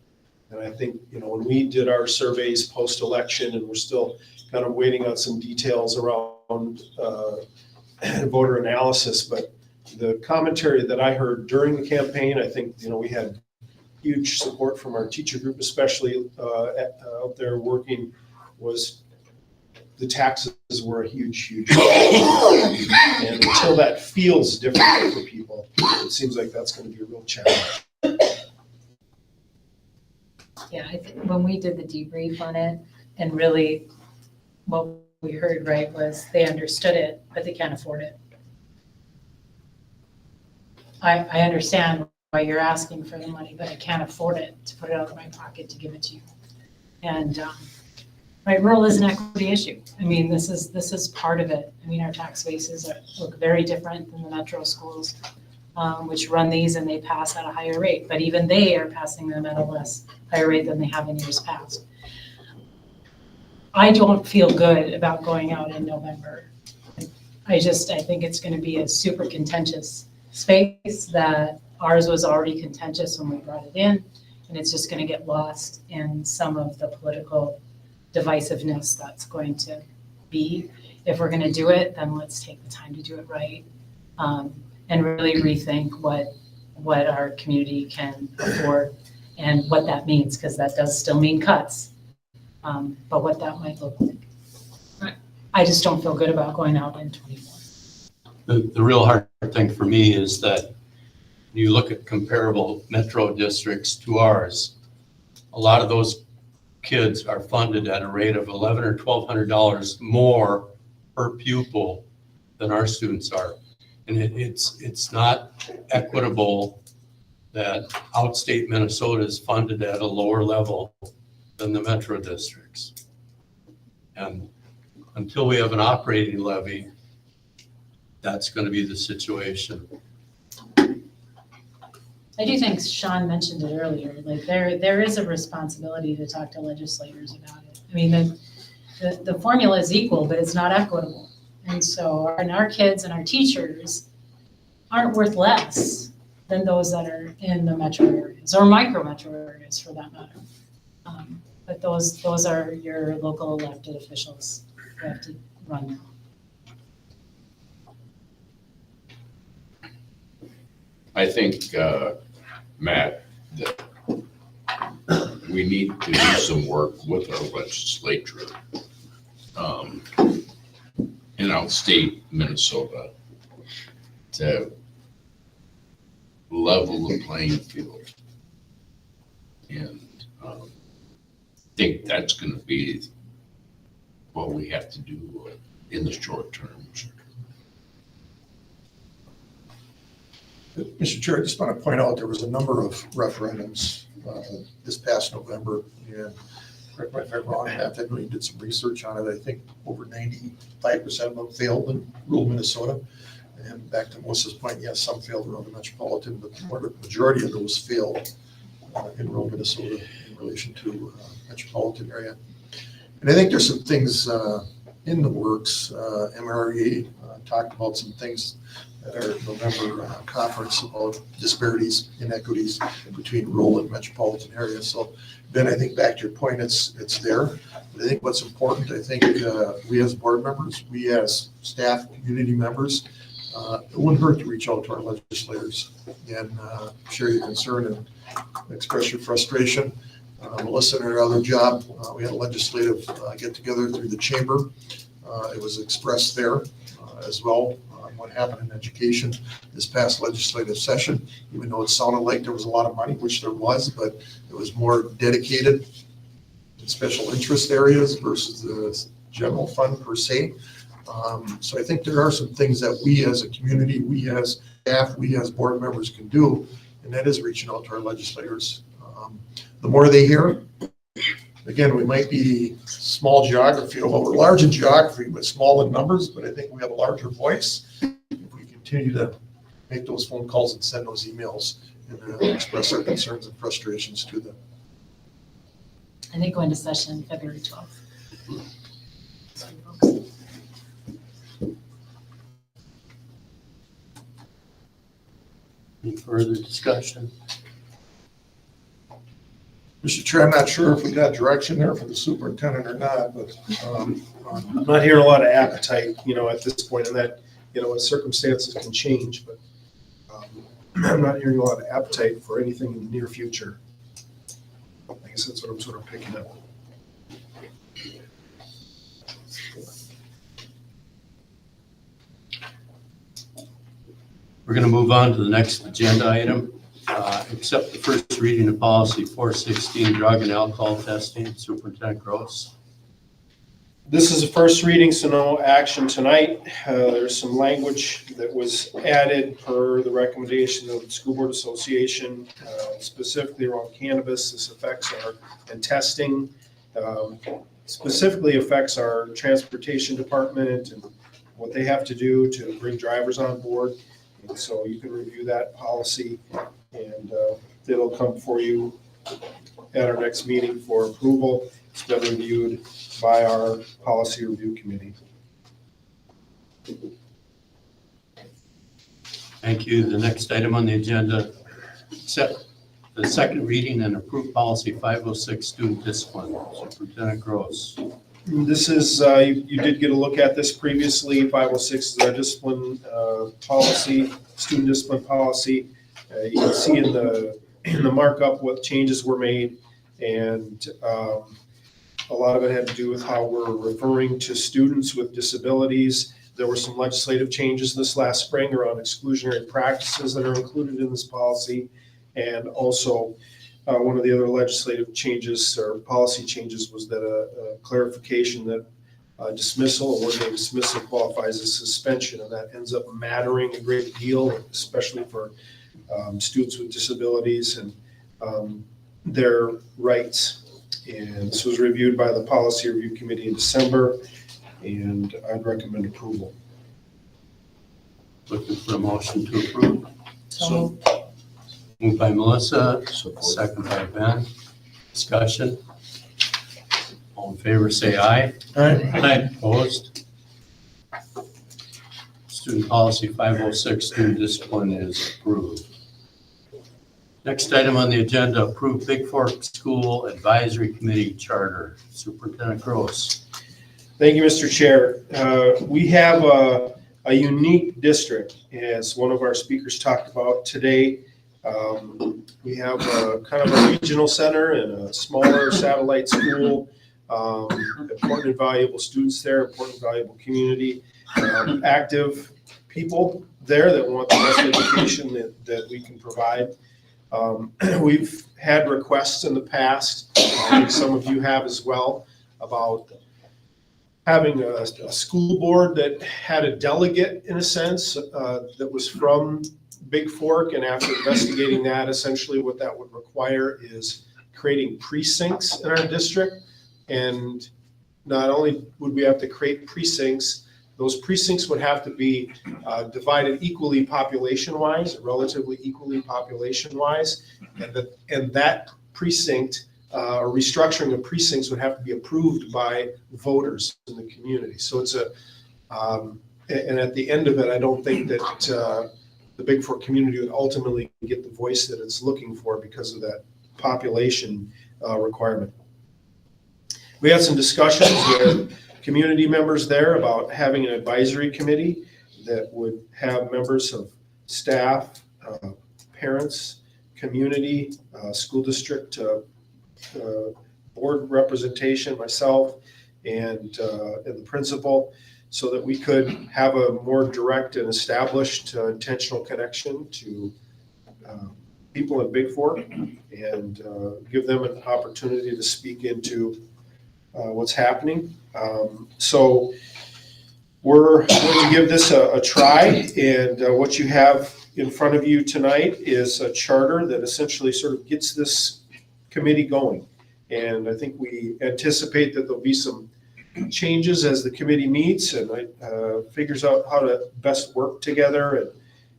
And I think, when we did our surveys post-election, and we're still kind of waiting on some details around voter analysis, but the commentary that I heard during the campaign, I think, we had huge support from our teacher group, especially out there working, was the taxes were a huge and until that feels different for people, it seems like that's going to be a real challenge. Yeah, I think when we did the debrief on it, and really what we heard, was they understood it, but they can't afford it. I understand why you're asking for the money, but I can't afford it to put it out of my pocket to give it to you. And rural is an equity issue. This is part of it. Our tax bases look very different than the metro schools, which run these and they pass at a higher rate. But even they are passing them at a higher rate than they have in years past. I don't feel good about going out in November. I think it's going to be a super contentious space. That ours was already contentious when we brought it in, and it's just going to get lost in some of the political divisiveness that's going to be. If we're going to do it, then let's take the time to do it right, and really rethink what our community can afford and what that means, because that does still mean cuts, but what that might look like. I just don't feel good about going out in 24. The real hard thing for me is that you look at comparable metro districts to ours, a lot of those kids are funded at a rate of $1,100 or $1,200 more per pupil than our students are. And it's not equitable that outstate Minnesota is funded at a lower level than the metro districts. And until we have an operating levy, that's going to be the situation. I do think Sean mentioned it earlier, like there is a responsibility to talk to legislators about it. I mean, the formula is equal, but it's not equitable. And so, and our kids and our teachers aren't worth less than those that are in the metro areas or micro metro areas for that matter. But those are your local elected officials who have to run them. I think, Matt, that we need to do some work with our legislature in outstate Minnesota to level the playing field. And think that's going to be what we have to do in the short term. Mr. Chair, I just want to point out there was a number of referendums this past November, and correct me if I'm wrong, Matt, I know you did some research on it. I think over 95% of them failed in rural Minnesota. And back to Melissa's point, yes, some failed around the metropolitan, but the majority of those failed in rural Minnesota in relation to metropolitan area. And I think there's some things in the works. MRE talked about some things at our November conference about disparities, inequities between rural and metropolitan areas. So Ben, I think back to your point, it's there. But I think what's important, I think we as board members, we as staff, community members, it wouldn't hurt to reach out to our legislators and share your concern and express your frustration. Melissa and her other job, we had a legislative get together through the chamber. It was expressed there as well on what happened in education this past legislative session, even though it sounded like there was a lot of money, which there was, but it was more dedicated in special interest areas versus the general fund per se. So I think there are some things that we as a community, we as staff, we as board members can do, and that is reaching out to our legislators. The more they hear, again, we might be small geography, well, we're large in geography, but small in numbers, but I think we have a larger voice. If we continue to make those phone calls and send those emails and express our concerns and frustrations to them. And they go into session February 12th. Any further discussion? Mr. Chair, I'm not sure if we got direction there for the superintendent or not, but I'm not hearing a lot of appetite, at this point, and that, circumstances can change, but I'm not hearing a lot of appetite for anything in the near future. I guess that's what I'm sort of picking up. We're going to move on to the next agenda item. Accept the first reading of policy 416, drug and alcohol testing. Superintendent Gross. This is a first reading, so no action tonight. There's some language that was added per the recommendation of the School Board Association, specifically around cannabis. This affects and testing, specifically affects our transportation department and what they have to do to bring drivers on board. And so you can review that policy, and it'll come before you at our next meeting for approval. It's been reviewed by our policy review committee. Thank you. The next item on the agenda, accept the second reading and approve policy 506, student discipline. Superintendent Gross. This is, you did get a look at this previously. 506 is our discipline policy, student discipline policy. You can see in the markup what changes were made, and a lot of it had to do with how we're referring to students with disabilities. There were some legislative changes this last spring around exclusionary practices that are included in this policy. And also, one of the other legislative changes or policy changes was that a clarification that dismissal or one-day dismissal qualifies as suspension, and that ends up mattering a great deal, especially for students with disabilities and their rights. And this was reviewed by the Policy Review Committee in December, and I'd recommend approval. Looking for a motion to approve. So Moved by Melissa, second by Ben. Discussion. All in favor, say aye. Aye. Opposed? Student policy 506, student discipline is approved. Next item on the agenda, approve Big Fork School Advisory Committee Charter. Superintendent Gross. Thank you, Mr. Chair. We have a unique district, as one of our speakers talked about today. We have kind of a regional center and a smaller satellite school, important and valuable students there, important and valuable community, active people there that want the best education that we can provide. We've had requests in the past, I think some of you have as well, about having a school board that had a delegate, in a sense, that was from Big Fork, and after investigating that, essentially what that would require is creating precincts in our district. And not only would we have to create precincts, those precincts would have to be divided equally population-wise, relatively equally population-wise, and that precinct or restructuring of precincts would have to be approved by voters in the community. So it's and at the end of it, I don't think that the Big Fork community would ultimately get the voice that it's looking for because of that population requirement. We had some discussions with community members there about having an advisory committee that would have members of staff, parents, community, school district, board representation, myself, and the principal, so that we could have a more direct and established intentional connection to people in Big Fork and give them an opportunity to speak into what's happening. So we're going to give this a try, and what you have in front of you tonight is a charter that essentially sort of gets this committee going. And I think we anticipate that there'll be some changes as the committee meets and figures out how to best work together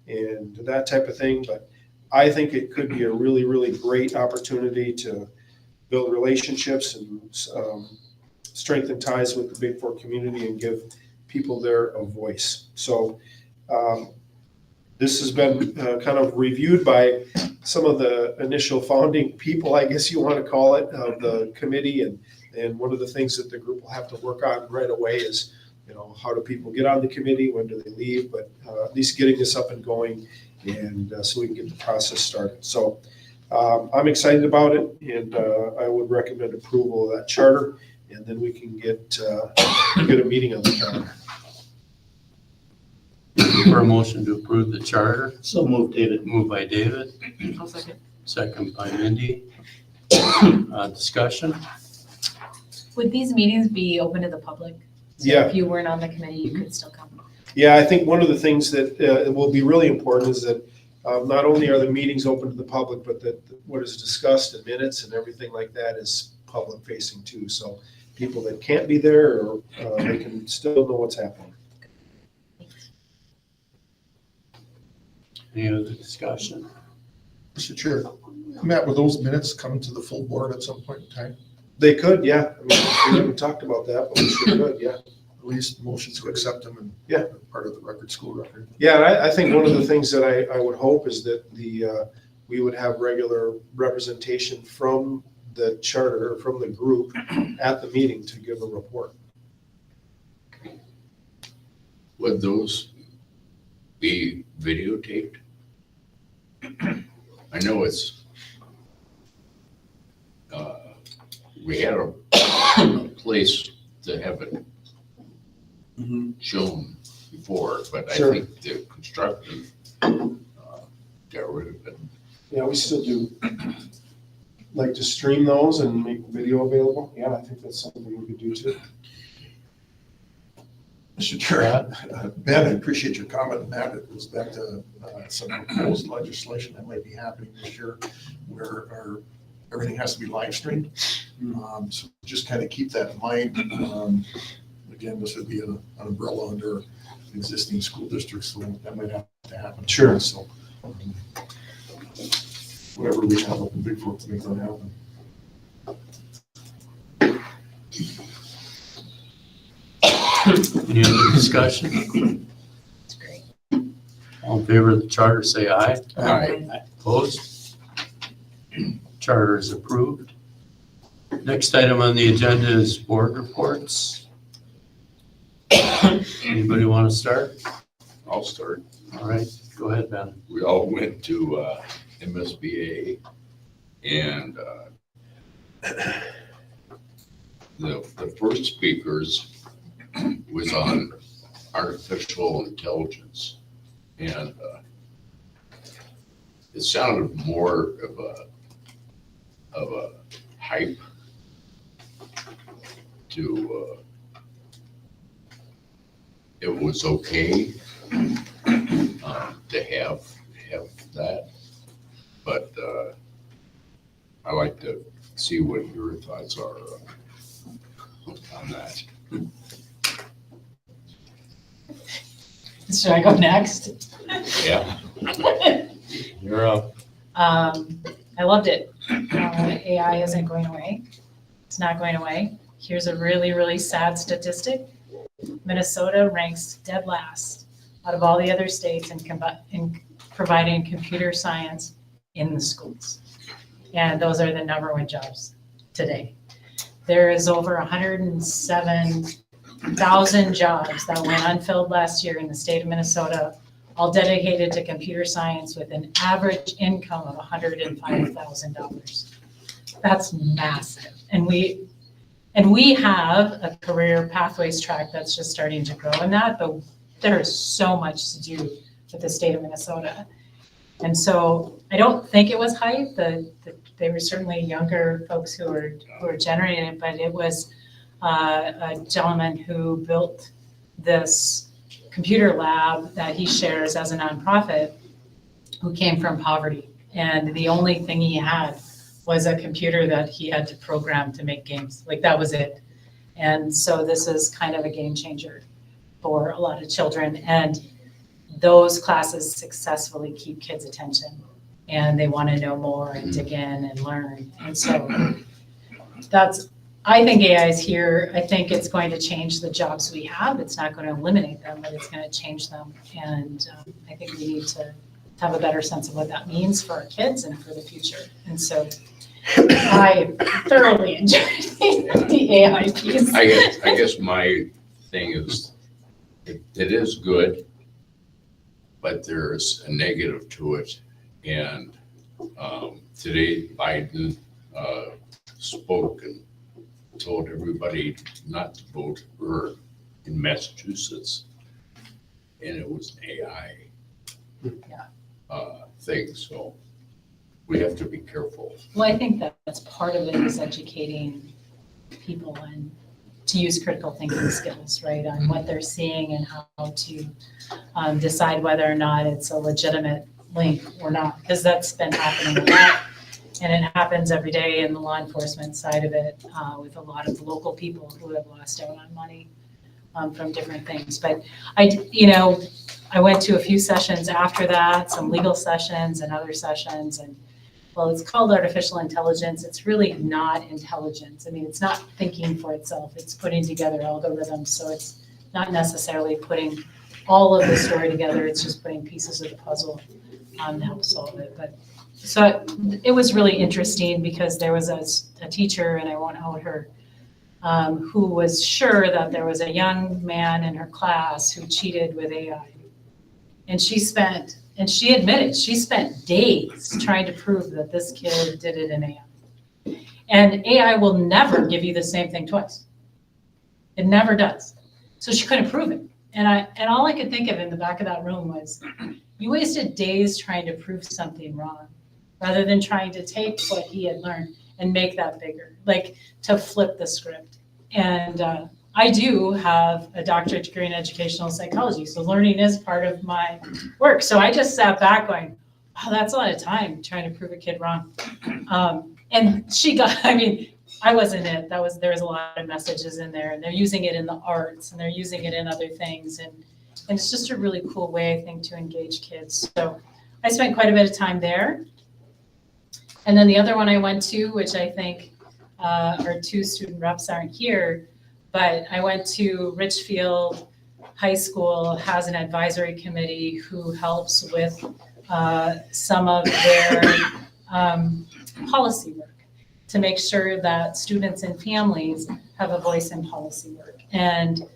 and that type of thing. But I think it could be a really, really great opportunity to build relationships and strengthen ties with the Big Fork community and give people there a voice. So this has been kind of reviewed by some of the initial founding people, I guess you want to call it, of the committee. And one of the things that the group will have to work on right away is, how do people get on the committee? When do they leave? But at least getting this up and going, and so we can get the process started. So I'm excited about it, and I would recommend approval of that charter, and then we can get a meeting on the calendar. For a motion to approve the charter. So moved, David. Moved by David. I'll second. Second by Mindy. Discussion. Would these meetings be open to the public? So Yeah. if you weren't on the committee, you could still come. Yeah, I think one of the things that will be really important is that not only are the meetings open to the public, but that what is discussed in minutes and everything like that is public facing too. So people that can't be there, or they can still know what's happening. Any other discussion? Mr. Chair, Matt, will those minutes come to the full board at some point in time? They could, yeah. I mean, we haven't talked about that, but we sure could, yeah. At least motions to accept them and Yeah. part of the record, school record. Yeah, and I think one of the things that I would hope is that we would have regular representation from the charter, from the group at the meeting to give a report. Would those be videotaped? I know it's, we had a place to have it shown before, but I Sure. think the constructive, got rid of it. Yeah, we still do like to stream those and make video available. Yeah, I think that's something we could do too. Mr. Chair, Ben, I appreciate your comment on that. It goes back to some proposed legislation that might be happening this year where everything has to be live streamed. So just kind of keep that in mind. Again, this would be an umbrella under existing school districts, so that might have to happen. Sure. So whatever we have up in Big Fork to make that happen. Any other discussion? It's great. All in favor of the charter, say aye. Aye. Opposed? Charter is approved. Next item on the agenda is board reports. Anybody want to start? I'll start. All right, go ahead, Ben. We all went to MSBA, and the first speakers was on artificial intelligence, and it sounded more of a hype to it was okay to have that, but I like to see what your thoughts are on that. Should I go next? Yeah. You're up. I loved it. AI isn't going away. It's not going away. Here's a really, really sad statistic. Minnesota ranks dead last out of all the other states in providing computer science in the schools. And those are the #1 jobs today. There is over 107,000 jobs that went unfilled last year in the state of Minnesota, all dedicated to computer science with an average income of $105,000. That's massive. And we have a career pathways track that's just starting to grow in that, but there is so much to do with the state of Minnesota. And so I don't think it was hype. They were certainly younger folks who were generating it, but it was a gentleman who built this computer lab that he shares as a nonprofit who came from poverty. And the only thing he had was a computer that he had to program to make games. Like that was it. And so this is kind of a game changer for a lot of children. And those classes successfully keep kids' attention and they want to know more and dig in and learn. And so I think AI is here. I think it's going to change the jobs we have. It's not going to eliminate them, but it's going to change them. And I think we need to have a better sense of what that means for our kids and for the future. And so I thoroughly enjoyed the AI piece. I guess my thing is, it is good, but there's a negative to it. And today Biden spoke and told everybody not to vote for in Massachusetts. And it was an AI thing, so we have to be careful. Well, I think that's part of it is educating people and to use critical thinking skills, right, on what they're seeing and how to decide whether or not it's a legitimate link or not, because that's been happening a lot. And it happens every day in the law enforcement side of it with a lot of local people who have lost out on money from different things. But I went to a few sessions after that, some legal sessions and other sessions, and well, it's called artificial intelligence. It's really not intelligence. I mean, it's not thinking for itself. It's putting together algorithms. So it's not necessarily putting all of the story together. It's just putting pieces of the puzzle to help solve it. But so it was really interesting because there was a teacher, and I won't out her, who was sure that there was a young man in her class who cheated with AI. And she admitted she spent days trying to prove that this kid did it in AI. And AI will never give you the same thing twice. It never does. So she couldn't prove it. And all I could think of in the back of that room was, you wasted days trying to prove something wrong, rather than trying to take what he had learned and make that bigger, like to flip the script. And I do have a doctorate degree in educational psychology, so learning is part of my work. So I just sat back going, wow, that's a lot of time trying to prove a kid wrong. And she got, I mean, I wasn't it. There was a lot of messages in there, and they're using it in the arts, and they're using it in other things. And it's just a really cool way, I think, to engage kids. So I spent quite a bit of time there. And then the other one I went to, which I think our two student reps aren't here, but I went to Richfield High School, has an advisory committee who helps with some of their policy work to make sure that students and families have a voice in policy work. And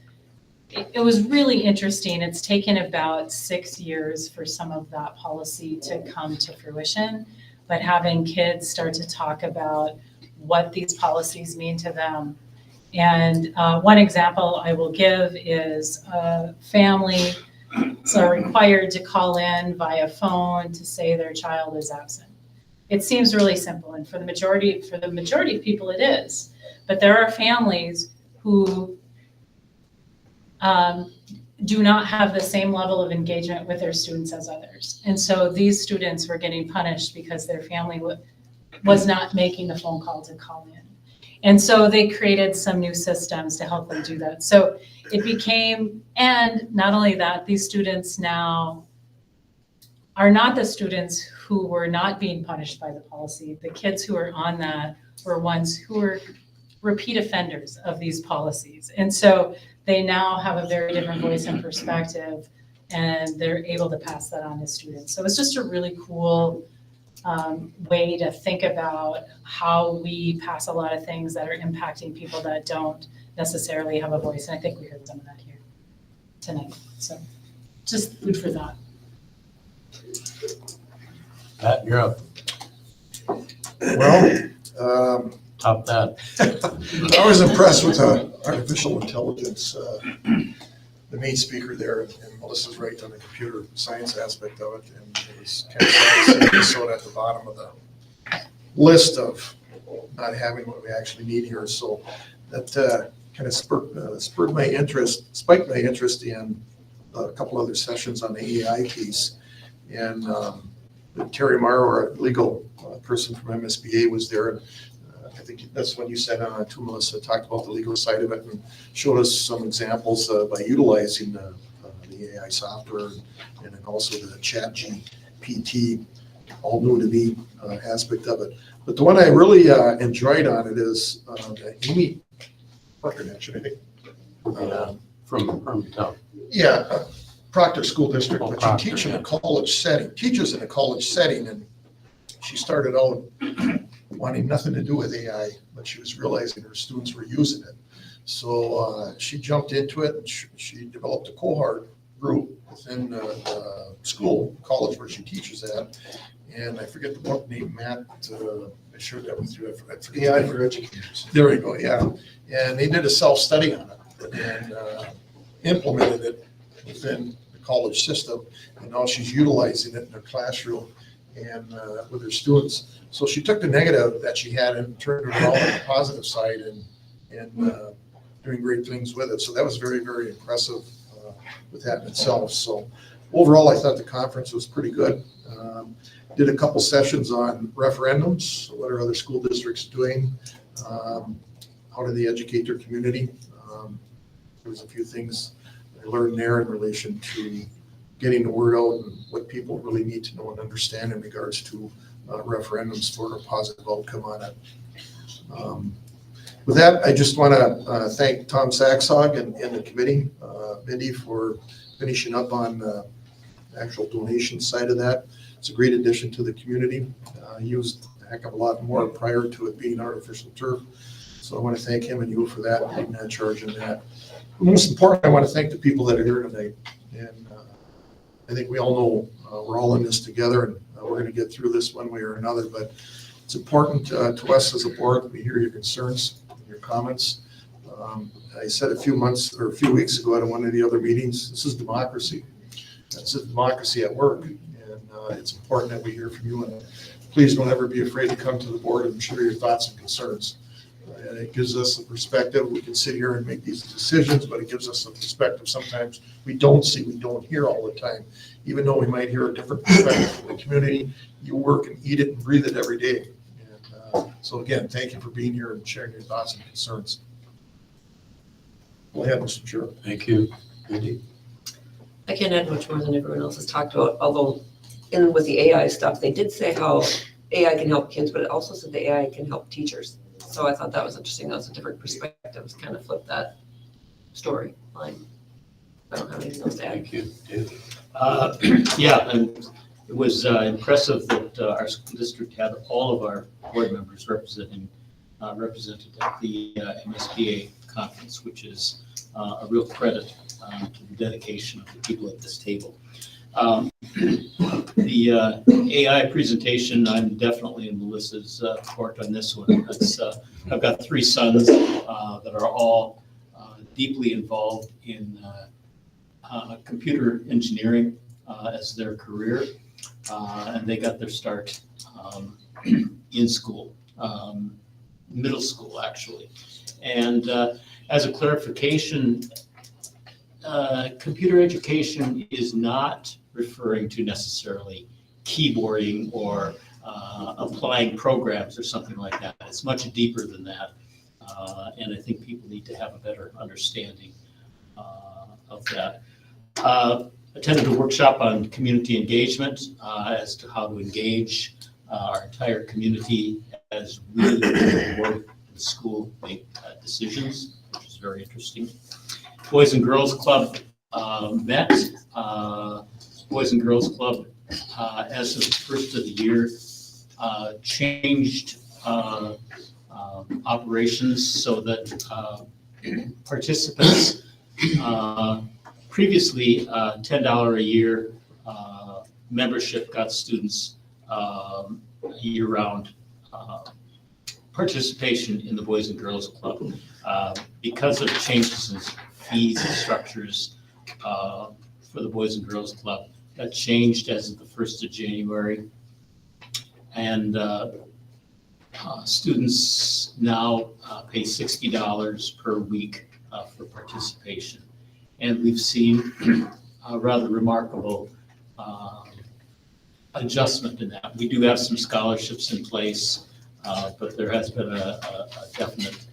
it was really interesting. It's taken about 6 years for some of that policy to come to fruition, but having kids start to talk about what these policies mean to them. And one example I will give is families are required to call in via phone to say their child is absent. It seems really simple, and for the majority of people it is. But there are families who do not have the same level of engagement with their students as others. And so these students were getting punished because their family was not making the phone call to call in. And so they created some new systems to help them do that. So it became, and not only that, these students now are not the students who were not being punished by the policy. The kids who are on that were ones who were repeat offenders of these policies. And so they now have a very different voice and perspective, and they're able to pass that on to students. So it's just a really cool way to think about how we pass a lot of things that are impacting people that don't necessarily have a voice. And I think we heard some of that here tonight. So just food for thought. Pat, you're up. Well, Top that. I was impressed with artificial intelligence. The main speaker there, and Melissa's right on the computer science aspect of it, and it was kind of sad to see Minnesota at the bottom of the list of not having what we actually need here. So that kind of spiked my interest in a couple other sessions on the AI piece. And Terry Morrow, our legal person from MSBA, was there. And I think that's when you said to Melissa, talked about the legal side of it and showed us some examples by utilizing the AI software and then also the chat GPT, all new to me aspect of it. But the one I really enjoyed on it is Amy Parker, actually, I think. From Hermantown. Yeah, Proctor School District, but Proctor, you teach in a college setting, teaches in a college setting, and she started out wanting nothing to do with AI, but she was realizing her students were using it. So she jumped into it, and she developed a cohort group within the school, college where she teaches at. And I forget the book name, Matt, I shared that with you. I forget AI for Educators. There we go, yeah. And they did a self-study on it and implemented it within the college system. And now she's utilizing it in her classroom and with her students. So she took the negative that she had and turned it around on the positive side and doing great things with it. So that was very, very impressive with that in itself. So overall, I thought the conference was pretty good. Did a couple sessions on referendums. What are other school districts doing? How do they educate their community? There was a few things I learned there in relation to getting the word out and what people really need to know and understand in regards to referendums for a positive outcome on it. With that, I just want to thank Tom Saxog and the committee, Mindy, for finishing up on the actual donation side of that. It's a great addition to the community. Used a heck of a lot more prior to it being artificial turf. So I want to thank him and you for that, taking that charge in that. But most important, I want to thank the people that are here tonight. And I think we all know we're all in this together, and we're going to get through this one way or another. But it's important to us as a board that we hear your concerns, your comments. I said a few weeks ago at one of the other meetings, this is democracy. This is democracy at work, and it's important that we hear from you. And please don't ever be afraid to come to the board and share your thoughts and concerns. And it gives us a perspective. We can sit here and make these decisions, but it gives us a perspective sometimes we don't see, we don't hear all the time. Even though we might hear a different perspective from the community, you work and eat it and breathe it every day. And so again, thank you for being here and sharing your thoughts and concerns. Go ahead, Mr. Chair. Thank you. Andy? I can't add much more than everyone else has talked about, although with the AI stuff, they did say how AI can help kids, but it also said the AI can help teachers. So I thought that was interesting. That was a different perspective, to kind of flip that story line. I don't have anything else to add. Thank you. Dave? Yeah, and it was impressive that our school district had all of our board members represented at the MSBA conference, which is a real credit to the dedication of the people at this table. The AI presentation, I'm definitely in Melissa's court on this one. I've got 3 sons that are all deeply involved in computer engineering as their career, and they got their start in school, middle school actually. And as a clarification, computer education is not referring to necessarily keyboarding or applying programs or something like that. It's much deeper than that. And I think people need to have a better understanding of that. Attended a workshop on community engagement as to how to engage our entire community as we, the board, the school, make decisions, which is very interesting. Boys and Girls Club met. Boys and Girls Club, as of the first of the year, changed operations so that participants previously $10 a year membership got students year-round participation in the Boys and Girls Club. Because of changes in fees and structures for the Boys and Girls Club, that changed as of the 1st of January. And students now pay $60 per week for participation. And we've seen a rather remarkable adjustment in that. We do have some scholarships in place, but there has been a definite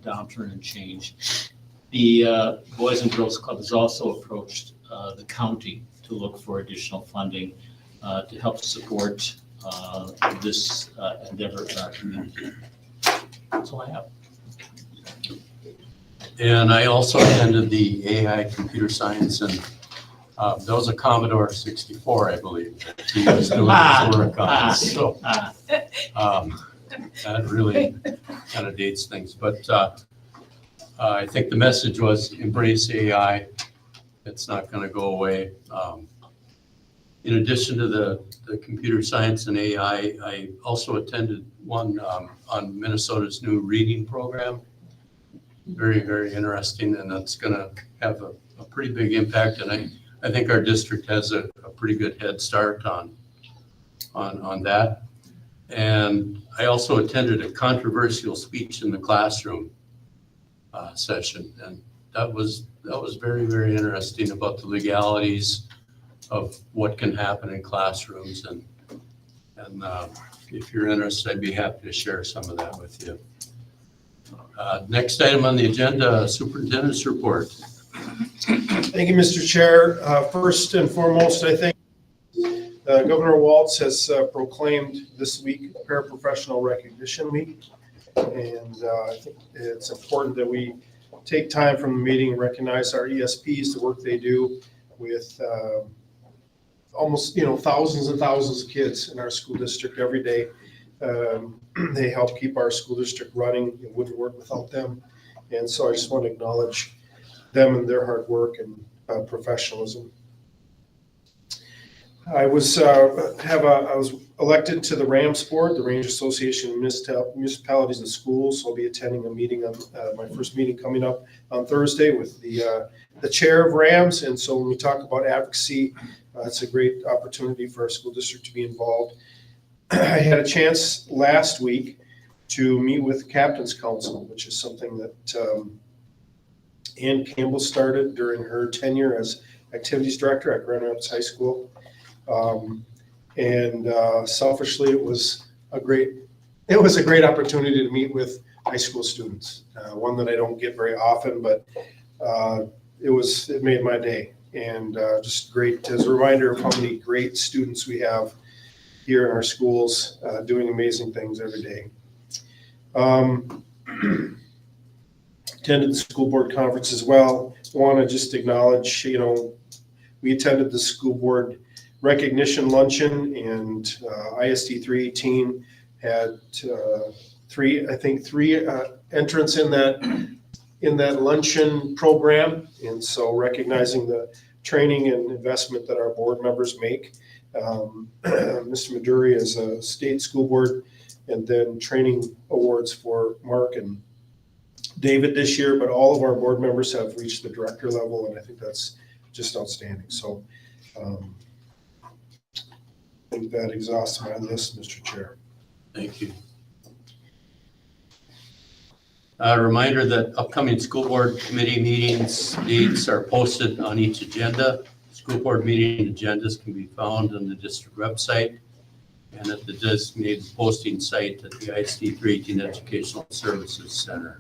downturn and change. The Boys and Girls Club has also approached the county to look for additional funding to help support this endeavor in our community. That's all I have. And I also attended the AI computer science, and that was a Commodore 64, I believe, that he was doing his work on. So that really kind of dates things. But I think the message was embrace AI. It's not going to go away. In addition to the computer science and AI, I also attended one on Minnesota's new reading program. Very, very interesting, and that's going to have a pretty big impact. And I think our district has a pretty good head start on that. And I also attended a controversial speech in the classroom session, and that was very, very interesting about the legalities of what can happen in classrooms. And if you're interested, I'd be happy to share some of that with you. Next item on the agenda, superintendent's report. Thank you, Mr. Chair. First and foremost, I think Governor Walz has proclaimed this week Paraprofessional Recognition Week. And I think it's important that we take time from the meeting and recognize our ESPs, the work they do with almost, thousands and thousands of kids in our school district every day. They help keep our school district running. It wouldn't work without them. And so I just want to acknowledge them and their hard work and professionalism. I was elected to the RAMS board, the Range Association of Municipalities and Schools. So I'll be attending a meeting on my first meeting coming up on Thursday with the chair of RAMS. And so when we talk about advocacy, it's a great opportunity for our school district to be involved. I had a chance last week to meet with Captain's Council, which is something that Ann Campbell started during her tenure as activities director at Grand Rapids High School. Selfishly, it was a great opportunity to meet with high school students. One that I don't get very often, but it made my day, and just great as a reminder of how many great students we have here in our schools, doing amazing things every day. Attended the school board conference as well. Want to just acknowledge, we attended the school board recognition luncheon, and ISD 318 had three entrants in that luncheon program, and so recognizing the training and investment that our board members make. Mr. Maduri is a state school board, and then training awards for Mark and David this year, but all of our board members have reached the director level, and I think that's just outstanding. So I think that exhausts my list, Mr. Chair. Thank you. A reminder that upcoming school board committee meetings dates are posted on each agenda. School board meeting agendas can be found on the district website and at the designated posting site at the ISD 318 Educational Services Center.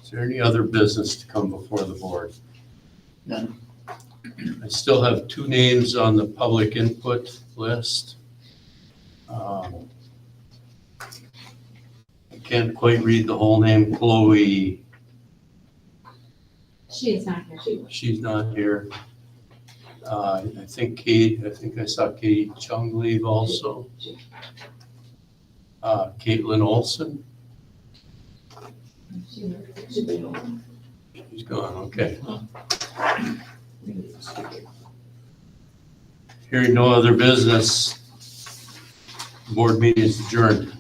Is there any other business to come before the board? None. I still have two names on the public input list. I can't quite read the whole name. Chloe. She is not here. She's not here. I think I saw Katie Chung leave also. Caitlin Olson. She's gone, okay. Hearing no other business, board meeting is adjourned.